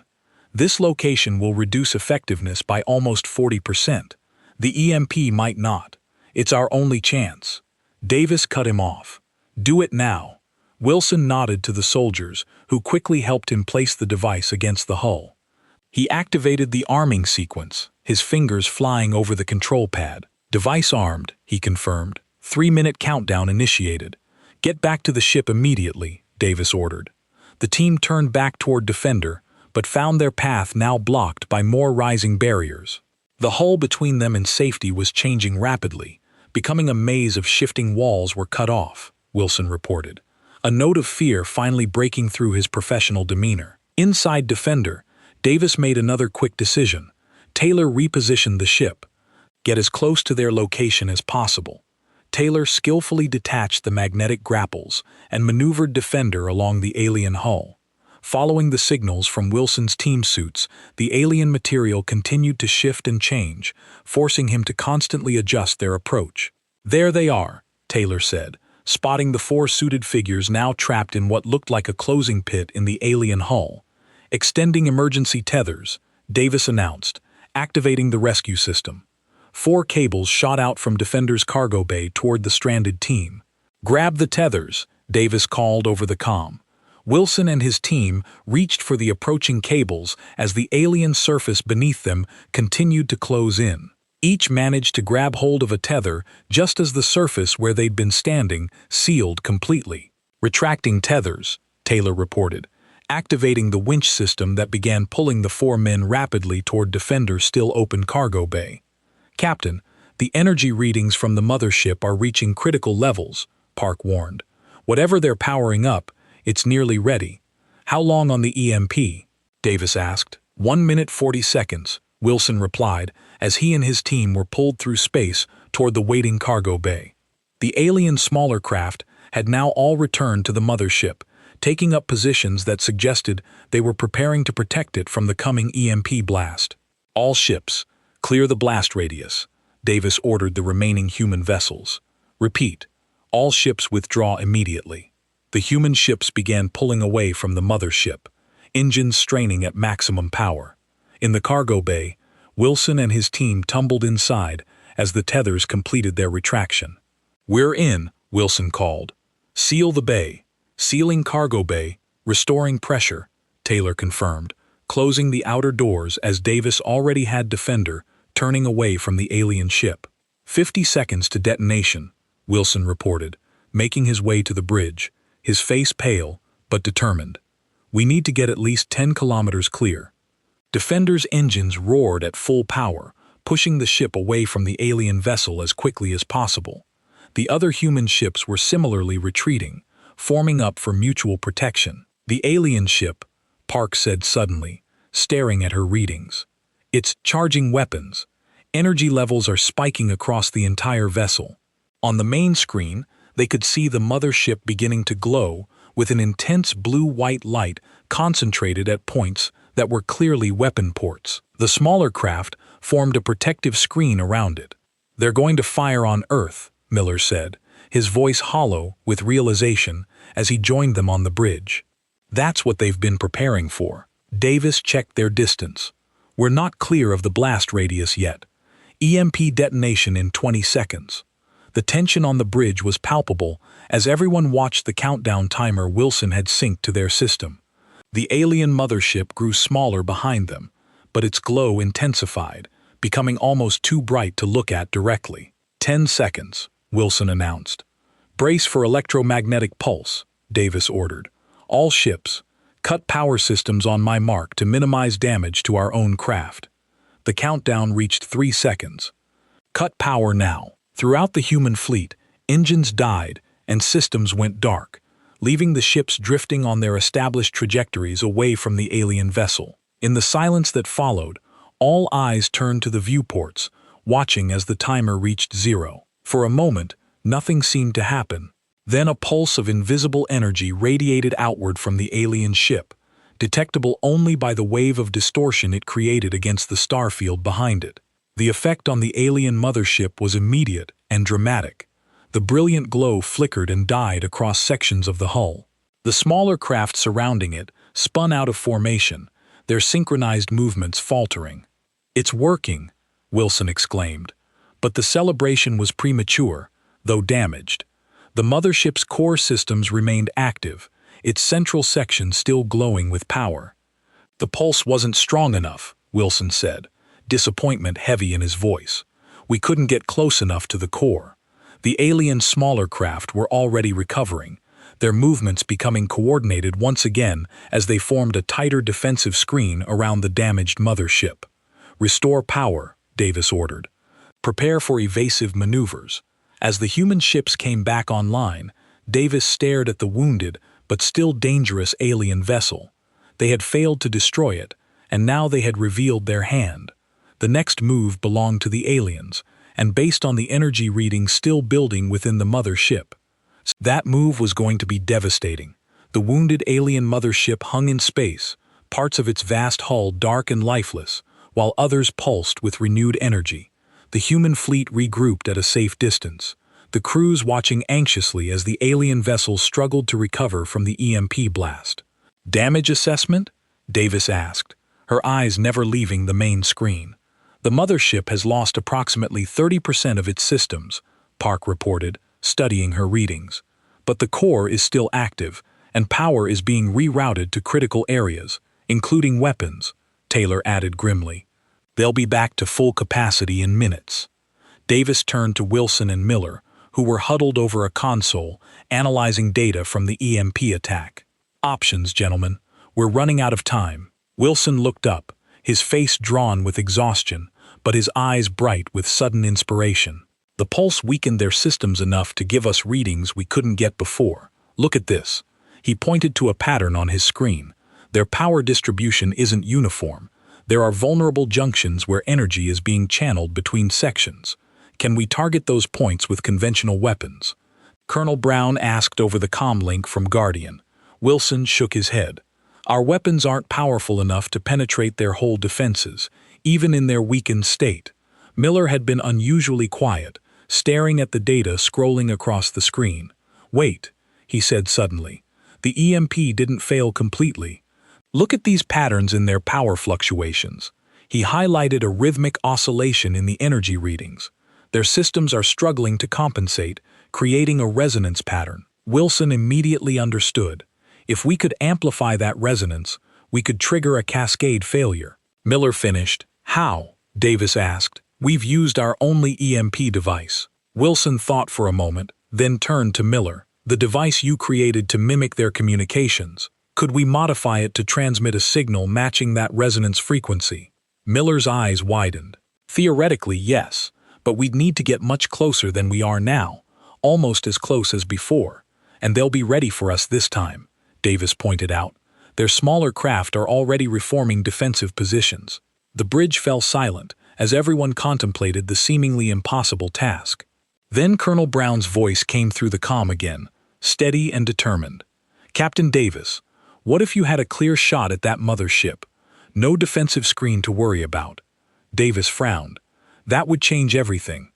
"This location will reduce effectiveness by almost 40%. The EMP might not. It's our only chance." Davis cut him off. "Do it now." Wilson nodded to the soldiers, who quickly helped him place the device against the hull. He activated the arming sequence, his fingers flying over the control pad. "Device armed," he confirmed. 3-minute countdown initiated. "Get back to the ship immediately," Davis ordered. The team turned back toward Defender, but found their path now blocked by more rising barriers. The hull between them and safety was changing rapidly. Becoming a maze of shifting walls were cut off, Wilson reported, a note of fear finally breaking through his professional demeanor. Inside Defender, Davis made another quick decision. Taylor repositioned the ship. Get as close to their location as possible. Taylor skillfully detached the magnetic grapples and maneuvered Defender along the alien hull. Following the signals from Wilson's team suits, the alien material continued to shift and change, forcing him to constantly adjust their approach. "There they are," Taylor said, spotting the four suited figures now trapped in what looked like a closing pit in the alien hull. "Extending emergency tethers," Davis announced, activating the rescue system. 4 cables shot out from Defender's cargo bay toward the stranded team. "Grab the tethers," Davis called over the comm. Wilson and his team reached for the approaching cables as the alien surface beneath them continued to close in. Each managed to grab hold of a tether just as the surface where they'd been standing sealed completely. "Retracting tethers," Taylor reported, activating the winch system that began pulling the 4 men rapidly toward Defender's still open cargo bay. "Captain, the energy readings from the mothership are reaching critical levels," Park warned. "Whatever they're powering up, it's nearly ready." "How long on the EMP?" Davis asked. 1 minute 40 seconds, Wilson replied, as he and his team were pulled through space toward the waiting cargo bay. The alien smaller craft had now all returned to the mothership, taking up positions that suggested they were preparing to protect it from the coming EMP blast. "All ships, clear the blast radius," Davis ordered the remaining human vessels. "Repeat, all ships withdraw immediately." The human ships began pulling away from the mothership, engines straining at maximum power. In the cargo bay, Wilson and his team tumbled inside as the tethers completed their retraction. "We're in," Wilson called. "Seal the bay." "Sealing cargo bay, restoring pressure," Taylor confirmed, closing the outer doors as Davis already had Defender turning away from the alien ship. 50 seconds to detonation, Wilson reported, making his way to the bridge, his face pale but determined. "We need to get at least 10 kilometers clear." Defender's engines roared at full power, pushing the ship away from the alien vessel as quickly as possible. The other human ships were similarly retreating, forming up for mutual protection. "The alien ship," Park said suddenly, staring at her readings. "It's charging weapons. Energy levels are spiking across the entire vessel." On the main screen, they could see the mothership beginning to glow with an intense blue-white light concentrated at points that were clearly weapon ports. The smaller craft formed a protective screen around it. "They're going to fire on Earth," Miller said, his voice hollow with realization as he joined them on the bridge. "That's what they've been preparing for." Davis checked their distance. "We're not clear of the blast radius yet. EMP detonation in 20 seconds. The tension on the bridge was palpable as everyone watched the countdown timer Wilson had synced to their system. The alien mothership grew smaller behind them, but its glow intensified, becoming almost too bright to look at directly. 10 seconds, Wilson announced. "Brace for electromagnetic pulse," Davis ordered. "All ships, cut power systems on my mark to minimize damage to our own craft." The countdown reached 3 seconds. "Cut power now." Throughout the human fleet, engines died and systems went dark, leaving the ships drifting on their established trajectories away from the alien vessel. In the silence that followed, all eyes turned to the viewports, watching as the timer reached 0. For a moment, nothing seemed to happen. Then a pulse of invisible energy radiated outward from the alien ship, detectable only by the wave of distortion it created against the starfield behind it. The effect on the alien mothership was immediate and dramatic. The brilliant glow flickered and died across sections of the hull. The smaller craft surrounding it spun out of formation, their synchronized movements faltering. "It's working," Wilson exclaimed. But the celebration was premature, though damaged. The mothership's core systems remained active, its central section still glowing with power. "The pulse wasn't strong enough," Wilson said, disappointment heavy in his voice. "We couldn't get close enough to the core." The alien smaller craft were already recovering, their movements becoming coordinated once again as they formed a tighter defensive screen around the damaged mothership. "Restore power," Davis ordered. "Prepare for evasive maneuvers." As the human ships came back online, Davis stared at the wounded but still dangerous alien vessel. They had failed to destroy it, and now they had revealed their hand. The next move belonged to the aliens, and based on the energy reading still building within the mothership. That move was going to be devastating. The wounded alien mothership hung in space, parts of its vast hull dark and lifeless, while others pulsed with renewed energy. The human fleet regrouped at a safe distance, the crews watching anxiously as the alien vessel struggled to recover from the EMP blast. "Damage assessment?" Davis asked, her eyes never leaving the main screen. "The mothership has lost approximately 30% of its systems," Park reported, studying her readings. "But the core is still active, and power is being rerouted to critical areas, including weapons," Taylor added grimly. "They'll be back to full capacity in minutes." Davis turned to Wilson and Miller, who were huddled over a console, analyzing data from the EMP attack. "Options, gentlemen. We're running out of time." Wilson looked up, his face drawn with exhaustion, but his eyes bright with sudden inspiration. "The pulse weakened their systems enough to give us readings we couldn't get before. Look at this." He pointed to a pattern on his screen. "Their power distribution isn't uniform. There are vulnerable junctions where energy is being channeled between sections. Can we target those points with conventional weapons?" Colonel Brown asked over the comlink from Guardian. Wilson shook his head. Our weapons aren't powerful enough to penetrate their whole defenses, even in their weakened state. Miller had been unusually quiet, staring at the data scrolling across the screen. Wait, he said suddenly. The EMP didn't fail completely. Look at these patterns in their power fluctuations. He highlighted a rhythmic oscillation in the energy readings. Their systems are struggling to compensate, creating a resonance pattern. Wilson immediately understood. If we could amplify that resonance, we could trigger a cascade failure. Miller finished. How? Davis asked. We've used our only EMP device. Wilson thought for a moment, then turned to Miller. The device you created to mimic their communications. Could we modify it to transmit a signal matching that resonance frequency? Miller's eyes widened. Theoretically, yes, but we'd need to get much closer than we are now, almost as close as before, and they'll be ready for us this time, Davis pointed out. Their smaller craft are already reforming defensive positions. The bridge fell silent as everyone contemplated the seemingly impossible task. Then Colonel Brown's voice came through the comm again, steady and determined. Captain Davis, what if you had a clear shot at that mothership? No defensive screen to worry about. Davis frowned. That would change everything.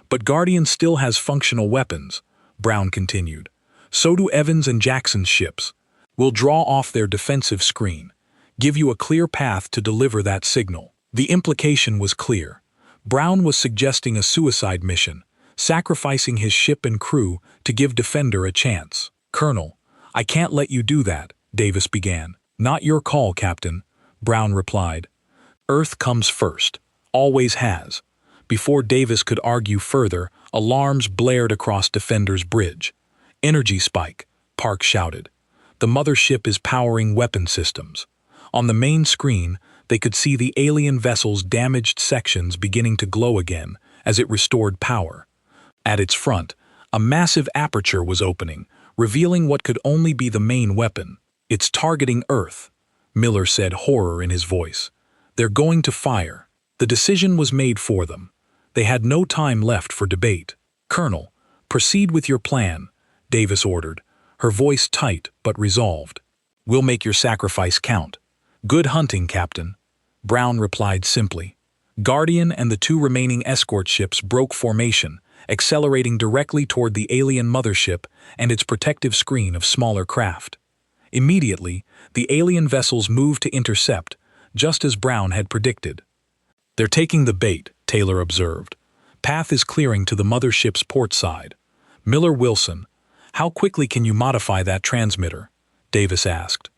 But Guardian still has functional weapons, Brown continued. So do Evans and Jackson's ships. We'll draw off their defensive screen, give you a clear path to deliver that signal. The implication was clear. Brown was suggesting a suicide mission, sacrificing his ship and crew to give Defender a chance. Colonel, I can't let you do that, Davis began. Not your call, Captain, Brown replied. Earth comes first, always has. Before Davis could argue further, alarms blared across Defender's bridge. Energy spike, Park shouted. The mothership is powering weapon systems. On the main screen, they could see the alien vessel's damaged sections beginning to glow again as it restored power. At its front, a massive aperture was opening, revealing what could only be the main weapon. It's targeting Earth, Miller said, horror in his voice. They're going to fire. The decision was made for them. They had no time left for debate. Colonel, proceed with your plan, Davis ordered, her voice tight but resolved. We'll make your sacrifice count. Good hunting, Captain, Brown replied simply. Guardian and the two remaining escort ships broke formation, accelerating directly toward the alien mothership and its protective screen of smaller craft. Immediately, the alien vessels moved to intercept, just as Brown had predicted. They're taking the bait, Taylor observed. Path is clearing to the mothership's port side. Miller Wilson, how quickly can you modify that transmitter? Davis asked.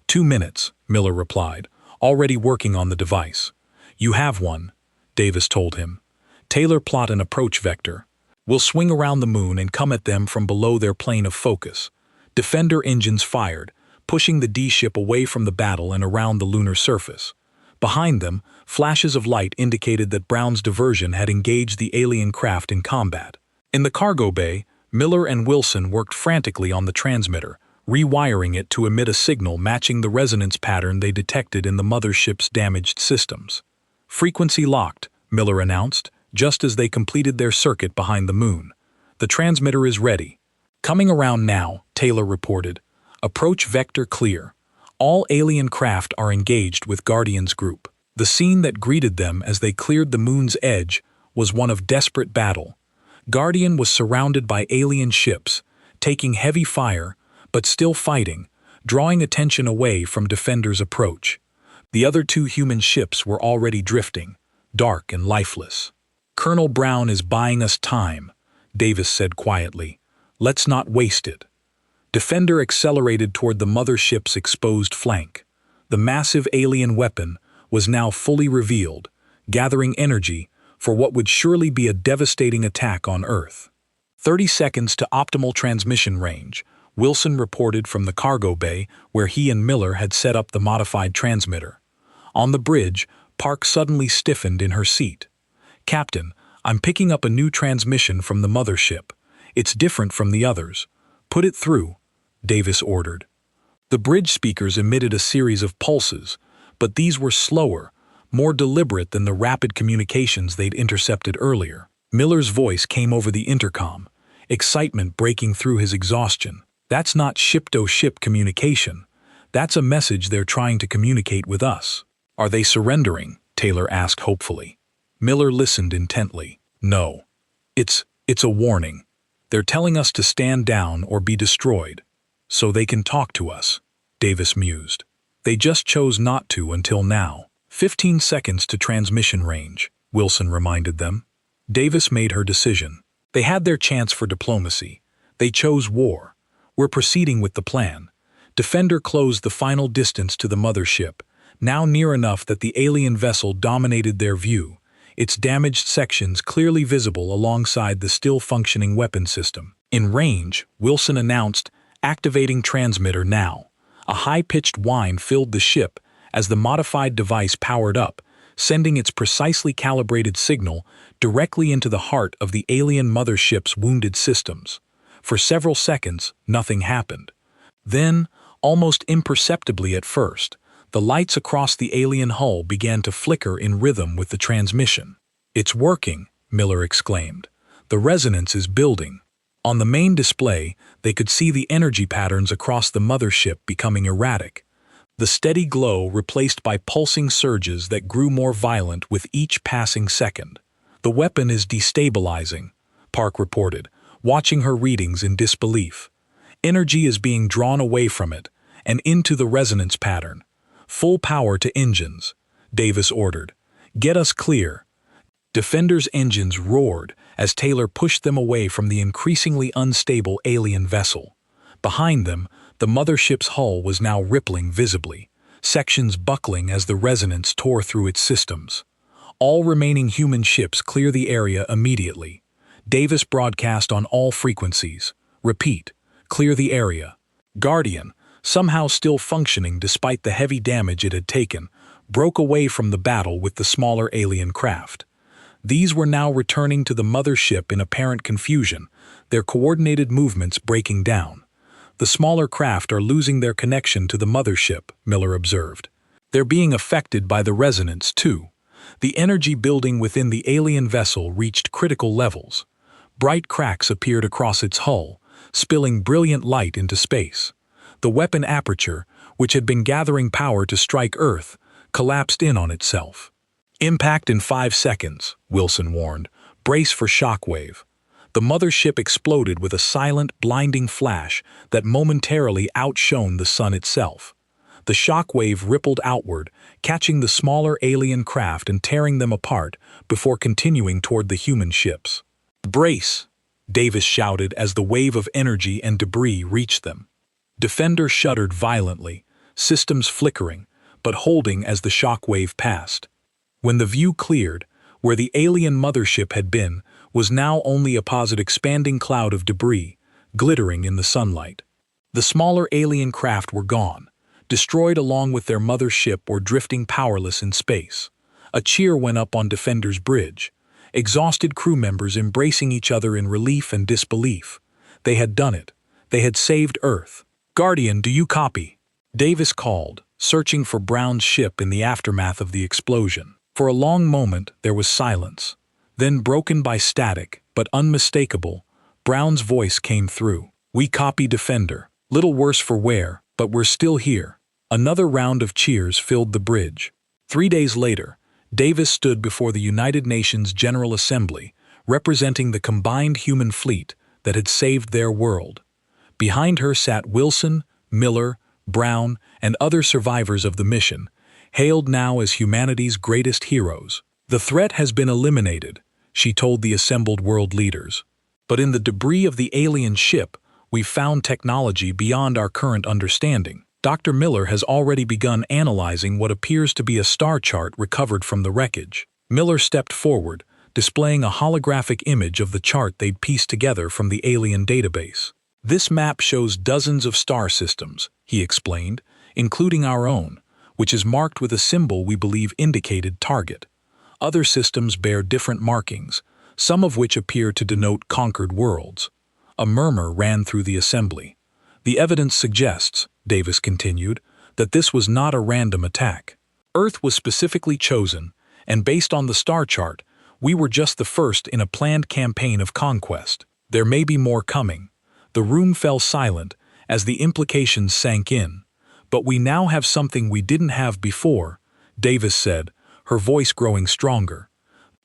2 minutes, Miller replied, already working on the device. You have one, Davis told him. Taylor, plot an approach vector. We'll swing around the moon and come at them from below their plane of focus. Defender engines fired, pushing the D-ship away from the battle and around the lunar surface. Behind them, flashes of light indicated that Brown's diversion had engaged the alien craft in combat. In the cargo bay, Miller and Wilson worked frantically on the transmitter, rewiring it to emit a signal matching the resonance pattern they detected in the mothership's damaged systems. Frequency locked, Miller announced, just as they completed their circuit behind the moon. The transmitter is ready. Coming around now, Taylor reported. Approach vector clear. All alien craft are engaged with Guardian's group. The scene that greeted them as they cleared the moon's edge was one of desperate battle. Guardian was surrounded by alien ships, taking heavy fire, but still fighting, drawing attention away from Defender's approach. The other two human ships were already drifting, dark and lifeless. Colonel Brown is buying us time, Davis said quietly. Let's not waste it. Defender accelerated toward the mothership's exposed flank. The massive alien weapon was now fully revealed, gathering energy for what would surely be a devastating attack on Earth. 30 seconds to optimal transmission range, Wilson reported from the cargo bay where he and Miller had set up the modified transmitter. On the bridge, Park suddenly stiffened in her seat. Captain, I'm picking up a new transmission from the mothership. It's different from the others. Put it through, Davis ordered. The bridge speakers emitted a series of pulses, but these were slower, more deliberate than the rapid communications they'd intercepted earlier. Miller's voice came over the intercom. excitement breaking through his exhaustion. "That's not ship-to-ship communication. That's a message they're trying to communicate with us." "Are they surrendering?" Taylor asked hopefully. Miller listened intently. "No. It's a warning. They're telling us to stand down or be destroyed, so they can talk to us," Davis mused. "They just chose not to until now." 15 seconds to transmission range, Wilson reminded them. Davis made her decision. They had their chance for diplomacy. They chose war. "We're proceeding with the plan." Defender closed the final distance to the mothership, now near enough that the alien vessel dominated their view, its damaged sections clearly visible alongside the still-functioning weapon system. In range, Wilson announced, "Activating transmitter now." A high-pitched whine filled the ship as the modified device powered up, sending its precisely calibrated signal directly into the heart of the alien mothership's wounded systems. For several seconds, nothing happened. Then, almost imperceptibly at first, the lights across the alien hull began to flicker in rhythm with the transmission. "It's working," Miller exclaimed. "The resonance is building." On the main display, they could see the energy patterns across the mothership becoming erratic. The steady glow replaced by pulsing surges that grew more violent with each passing second. "The weapon is destabilizing," Park reported, watching her readings in disbelief. "Energy is being drawn away from it and into the resonance pattern. Full power to engines," Davis ordered. "Get us clear." Defender's engines roared as Taylor pushed them away from the increasingly unstable alien vessel. Behind them, the mothership's hull was now rippling visibly, sections buckling as the resonance tore through its systems. "All remaining human ships clear the area immediately." Davis broadcast on all frequencies. "Repeat, clear the area." Guardian, somehow still functioning despite the heavy damage it had taken, broke away from the battle with the smaller alien craft. These were now returning to the mothership in apparent confusion, their coordinated movements breaking down. "The smaller craft are losing their connection to the mothership," Miller observed. "They're being affected by the resonance, too." The energy building within the alien vessel reached critical levels. Bright cracks appeared across its hull, spilling brilliant light into space. The weapon aperture, which had been gathering power to strike Earth, collapsed in on itself. "Impact in 5 seconds, Wilson warned. "Brace for shockwave." The mothership exploded with a silent, blinding flash that momentarily outshone the sun itself. The shockwave rippled outward, catching the smaller alien craft and tearing them apart before continuing toward the human ships. "Brace!" Davis shouted as the wave of energy and debris reached them. Defender shuddered violently, systems flickering, but holding as the shockwave passed. When the view cleared, where the alien mothership had been was now only a expanding cloud of debris, glittering in the sunlight. The smaller alien craft were gone, destroyed along with their mothership or drifting powerless in space. A cheer went up on Defender's bridge, exhausted crew members embracing each other in relief and disbelief. They had done it. They had saved Earth. "Guardian, do you copy?" Davis called, searching for Brown's ship in the aftermath of the explosion. For a long moment, there was silence. Then, broken by static, but unmistakable, Brown's voice came through. "We copy, Defender. Little worse for wear, but we're still here." Another round of cheers filled the bridge. 3 days later, Davis stood before the United Nations General Assembly, representing the combined human fleet that had saved their world. Behind her sat Wilson, Miller, Brown, and other survivors of the mission, hailed now as humanity's greatest heroes. "The threat has been eliminated," she told the assembled world leaders. "But in the debris of the alien ship, we've found technology beyond our current understanding." Dr. Miller has already begun analyzing what appears to be a star chart recovered from the wreckage. Miller stepped forward, displaying a holographic image of the chart they'd pieced together from the alien database. "This map shows dozens of star systems," he explained, "including our own, which is marked with a symbol we believe indicated target. Other systems bear different markings, some of which appear to denote conquered worlds." A murmur ran through the assembly. "The evidence suggests," Davis continued, "that this was not a random attack. Earth was specifically chosen, and based on the star chart, we were just the first in a planned campaign of conquest." There may be more coming. The room fell silent as the implications sank in. But we now have something we didn't have before, Davis said, her voice growing stronger.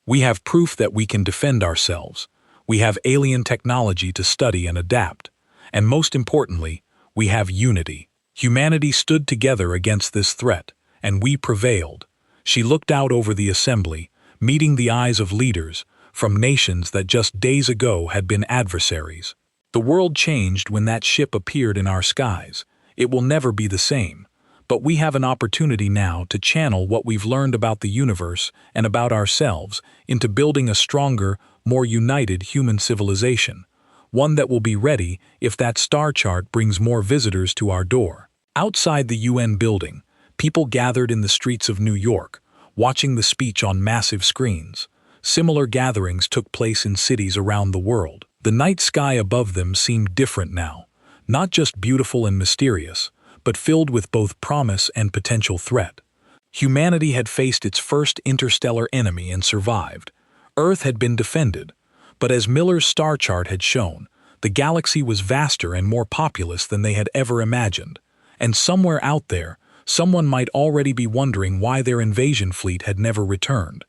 We have proof that we can defend ourselves. We have alien technology to study and adapt. And most importantly, we have unity. Humanity stood together against this threat, and we prevailed. She looked out over the assembly, meeting the eyes of leaders from nations that just days ago had been adversaries. The world changed when that ship appeared in our skies. It will never be the same. But we have an opportunity now to channel what we've learned about the universe and about ourselves into building a stronger, more united human civilization. One that will be ready if that star chart brings more visitors to our door. Outside the UN building, people gathered in the streets of New York, watching the speech on massive screens. Similar gatherings took place in cities around the world. The night sky above them seemed different now, not just beautiful and mysterious, but filled with both promise and potential threat. Humanity had faced its first interstellar enemy and survived. Earth had been defended. But as Miller's star chart had shown, the galaxy was vaster and more populous than they had ever imagined. And somewhere out there, someone might already be wondering why their invasion fleet had never returned.